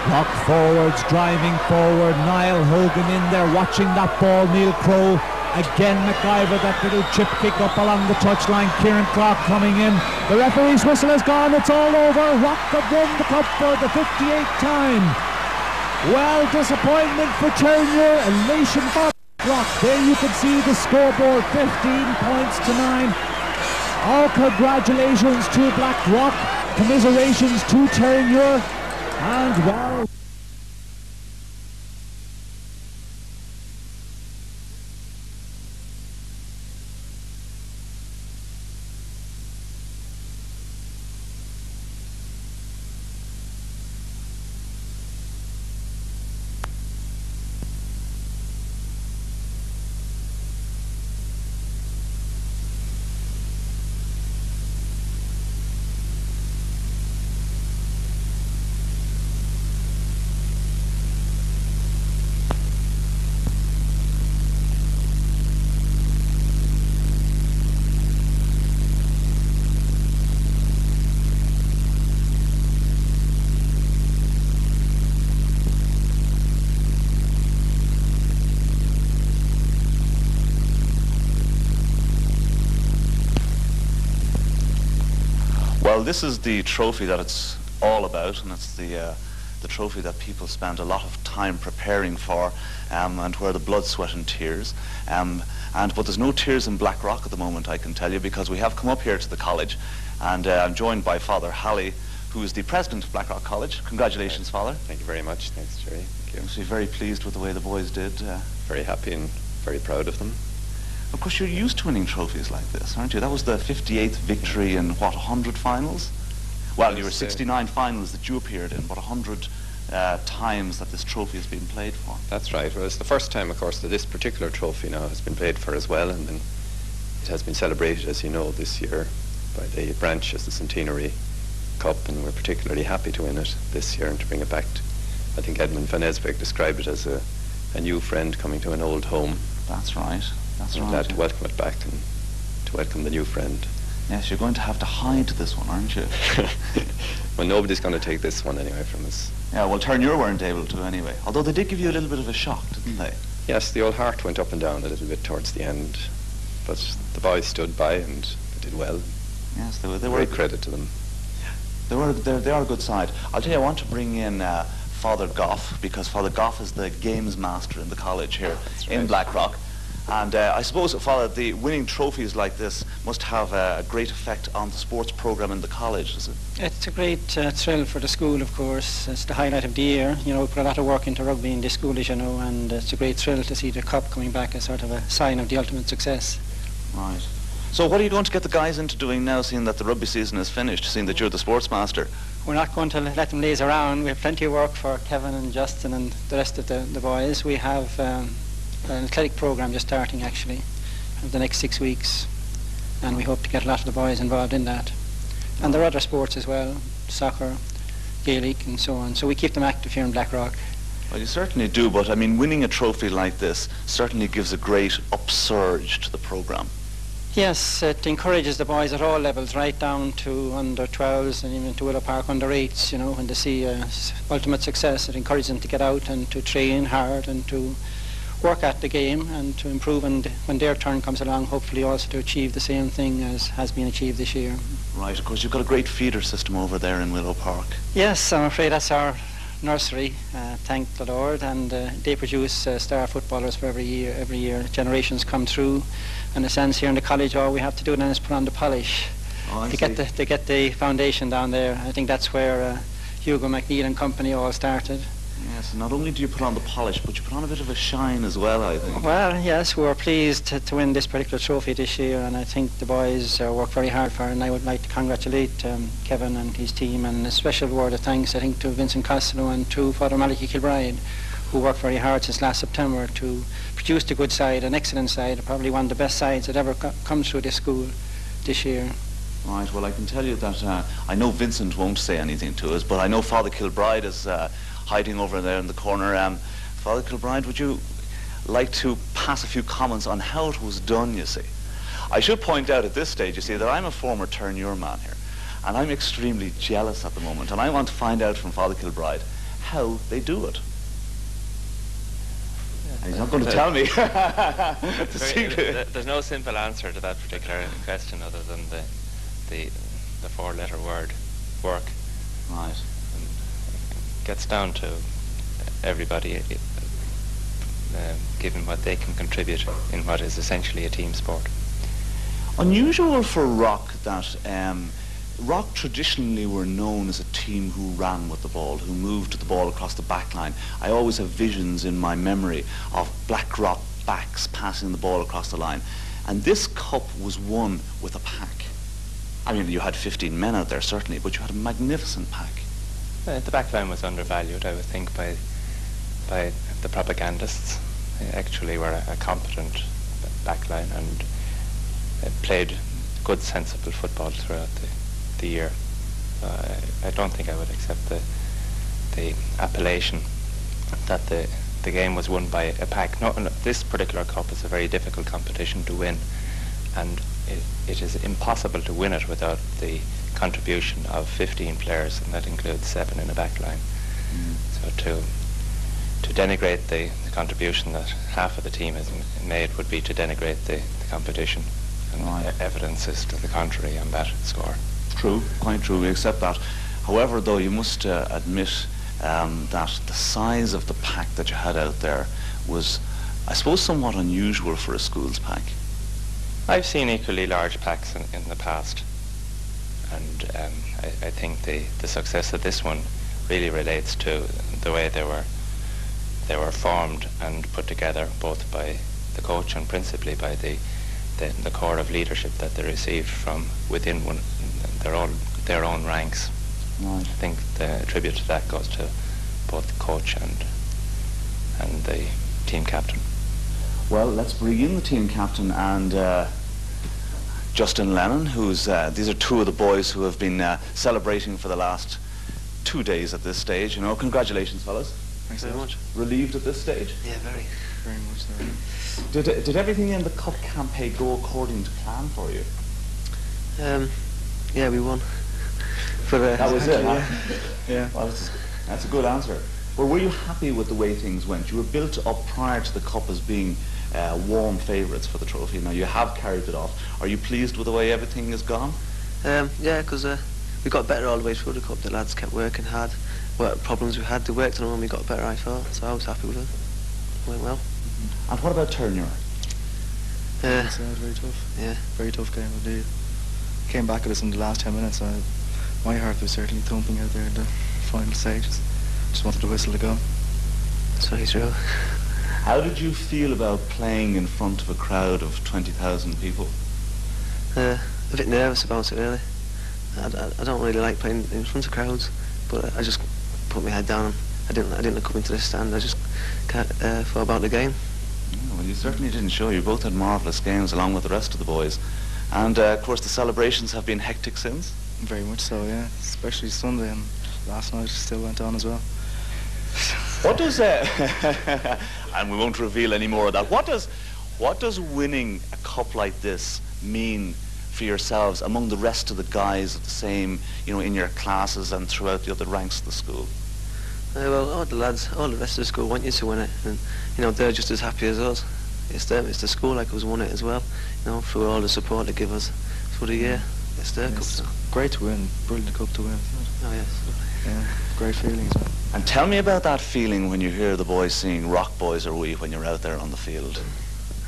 Rock forwards, driving forward. Niall Hogan in there watching that ball. Neil Crow. Again McIver, that little chip kick up along the touchline. Kieran Clark coming in. The referee's whistle has gone. It's all over. Rock have won the cup for the 58th time. Well, disappointment for Terenure, elation for Rock. There you can see the scoreboard, 15 points to 9. All congratulations to Blackrock. Commiserations to Terenure. And well, Well, this is the trophy that it's all about, and it's the trophy that people spend a lot of time preparing for, and where the blood, sweat and tears. But there's no tears in Blackrock at the moment, I can tell you, because we have come up here to the college, and I'm joined by Father Halley, who is the president of Blackrock College. Congratulations, Father. Thank you very much. Thanks, Jerry. Thank you. Must be very pleased with the way the boys did. Very happy and very proud of them. Of course, you're used to winning trophies like this, aren't you? That was the 58th victory in, what, 100 finals? Well, you were 69 finals that you appeared in, but 100 times that this trophy has been played for. That's right. Well, it's the first time, of course, that this particular trophy now has been played for as well, and then it has been celebrated, as you know, this year by the branch as the Centenary Cup, and we're particularly happy to win it this year and to bring it back to, I think Edmund van Esbeek described it as a new friend coming to an old home. That's right. That's right. I'm glad to welcome it back and to welcome the new friend. Yes, you're going to have to hide this one, aren't you? Well, nobody's going to take this one anyway from us. Yeah, well, Terenure weren't able to anyway. Although they did give you a little bit of a shock, didn't they? Yes, the old heart went up and down a little bit towards the end, but the boys stood by and they did well. Yes, they were. Great credit to them. They are a good side. I'll tell you, I want to bring in Father Goff, because Father Goff is the games master in the college here in Blackrock. And I suppose, Father, the winning trophies like this must have a great effect on the sports program in the college, is it? It's a great thrill for the school, of course. It's the highlight of the year. You know, we put a lot of work into rugby in this school, as you know, and it's a great thrill to see the cup coming back as sort of a sign of the ultimate success. Right. So what are you going to get the guys into doing now, seeing that the rugby season is finished, seeing that you're the sports master? We're not going to let them laze around. We have plenty of work for Kevin and Justin and the rest of the boys. We have an athletic program just starting, actually, in the next 6 weeks, and we hope to get a lot of the boys involved in that. And there are other sports as well, soccer, Gaelic and so on, so we keep them active here in Blackrock. Well, you certainly do, but I mean, winning a trophy like this certainly gives a great upsurge to the program. Yes, it encourages the boys at all levels, right down to under 12s and even to Willow Park under 8s, you know, when they see ultimate success. It encourages them to get out and to train hard and to work at the game and to improve, and when their turn comes along, hopefully also to achieve the same thing as has been achieved this year. Right, of course, you've got a great feeder system over there in Willow Park. Yes, I'm afraid that's our nursery, thank the Lord, and they produce star footballers for every year. Generations come through, and in a sense here in the college all we have to do then is put on the polish to get the foundation down there. I think that's where Hugo McNeil and company all started. Yes, and not only do you put on the polish, but you put on a bit of a shine as well, I think. Well, yes, we were pleased to win this particular trophy this year, and I think the boys worked very hard for it, and I would like to congratulate Kevin and his team, and a special word of thanks, I think, to Vincent Costello and to Father Malachy Kilbride, who worked very hard since last September to produce a good side, an excellent side, probably one of the best sides that ever comes through this school this year. Right, well, I can tell you that I know Vincent won't say anything to us, but I know Father Kilbride is hiding over there in the corner. Father Kilbride, would you like to pass a few comments on how it was done, you see? I should point out at this stage, you see, that I'm a former Terenure man here, and I'm extremely jealous at the moment, and I want to find out from Father Kilbride how they do it. And he's not going to tell me. There's no simple answer to that particular question other than the four-letter word, work. Right. Gets down to everybody giving what they can contribute in what is essentially a team sport. Unusual for Rock that Rock traditionally were known as a team who ran with the ball, who moved the ball across the back line. I always have visions in my memory of Blackrock backs passing the ball across the line. And this cup was won with a pack. I mean, you had 15 men out there, certainly, but you had a magnificent pack. The back line was undervalued, I would think, by the propagandists. They actually were a competent back line and played good, sensible football throughout the year. I don't think I would accept the appellation that the game was won by a pack. No, this particular cup is a very difficult competition to win, and it is impossible to win it without the contribution of 15 players, and that includes 7 in a back line. So to denigrate the contribution that half of the team has made would be to denigrate the competition, and evidence is to the contrary on that score. True, quite true, we accept that. However, though, you must admit that the size of the pack that you had out there was, I suppose, somewhat unusual for a schools pack. I've seen equally large packs in the past, and I think the success of this one really relates to the way they were formed and put together, both by the coach and principally by the core of leadership that they received from within their own ranks. Right. I think the tribute to that goes to both the coach and the team captain. Well, let's bring in the team captain and Justin Lennon, who's these are two of the boys who have been celebrating for the last 2 days at this stage. You know, congratulations, fellas. Thanks very much. Relieved at this stage? Yeah, very much so. Did everything in the cup campaign go according to plan for you? Yeah, we won. That was it, huh? Yeah. Well, that's a good answer. Well, were you happy with the way things went? You were built up prior to the cup as being warm favourites for the trophy. Now you have carried it off. Are you pleased with the way everything has gone? Yeah, because we got better all the way through the cup. The lads kept working hard. What problems we had, they worked on them and we got better, I thought. So I was happy with it. It went well. And what about Terenure? It was very tough. Yeah. Very tough game indeed. Came back at us in the last 10 minutes. My heart was certainly thumping out there in the final stages. Just wanted the whistle to go. That's very true. How did you feel about playing in front of a crowd of 20,000 people? A bit nervous about it, really. I don't really like playing in front of crowds, but I just put my head down. I didn't look up into the stand. I just thought about the game. Yeah, well, you certainly didn't show. You both had marvellous games along with the rest of the boys. And, of course, the celebrations have been hectic since. Very much so, yeah. Especially Sunday, and last night still went on as well. What does and we won't reveal any more of that. What does winning a cup like this mean for yourselves among the rest of the guys of the same, you know, in your classes and throughout the other ranks of the school? Well, all the lads, all the rest of the school want you to win it, and you know they're just as happy as us. It's the school like who's won it as well. You know, through all the support they give us for the year. It's their cup. So. Great to win, brilliant cup to win. Oh yes. Yeah, great feeling as well. And tell me about that feeling when you hear the boys singing "Rock Boys Are We" when you're out there on the field.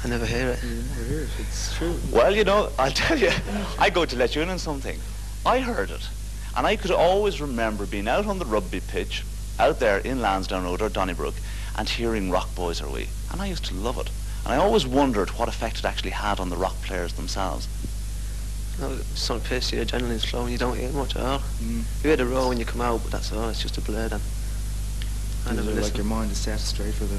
I never hear it. You never hear it. It's true. Well, you know, I'll tell you, I go to let you in on something. I heard it, and I could always remember being out on the rugby pitch, out there in Lansdowne Road or Donnybrook, and hearing "Rock Boys Are We," and I used to love it. And I always wondered what effect it actually had on the rock players themselves. No, it's not piss, your adrenaline's flowing, you don't hear much at all. You hear the roar when you come out, but that's all, it's just a blur then. I never listen. Like your mind is set straight for the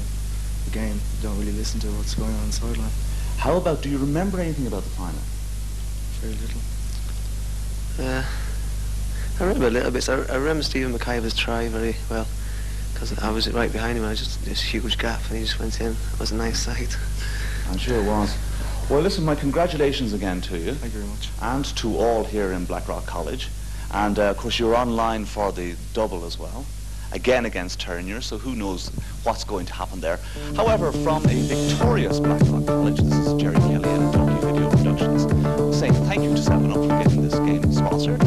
game. You don't really listen to what's going on the sideline. How about, do you remember anything about the final? Very little. I remember a little bit. I remember Stephen McIver's try very well, because I was right behind him and this huge gap and he just went in. It was a nice sight. I'm sure it was. Well, listen, my congratulations again to you. Thank you very much. And to all here in Blackrock College. And, of course, you're online for the double as well, again against Terenure, so who knows what's going to happen there. However, from a victorious Blackrock College, this is Jerry Kelly at W Video Productions, saying thank you to 7 Up for getting this game sponsored.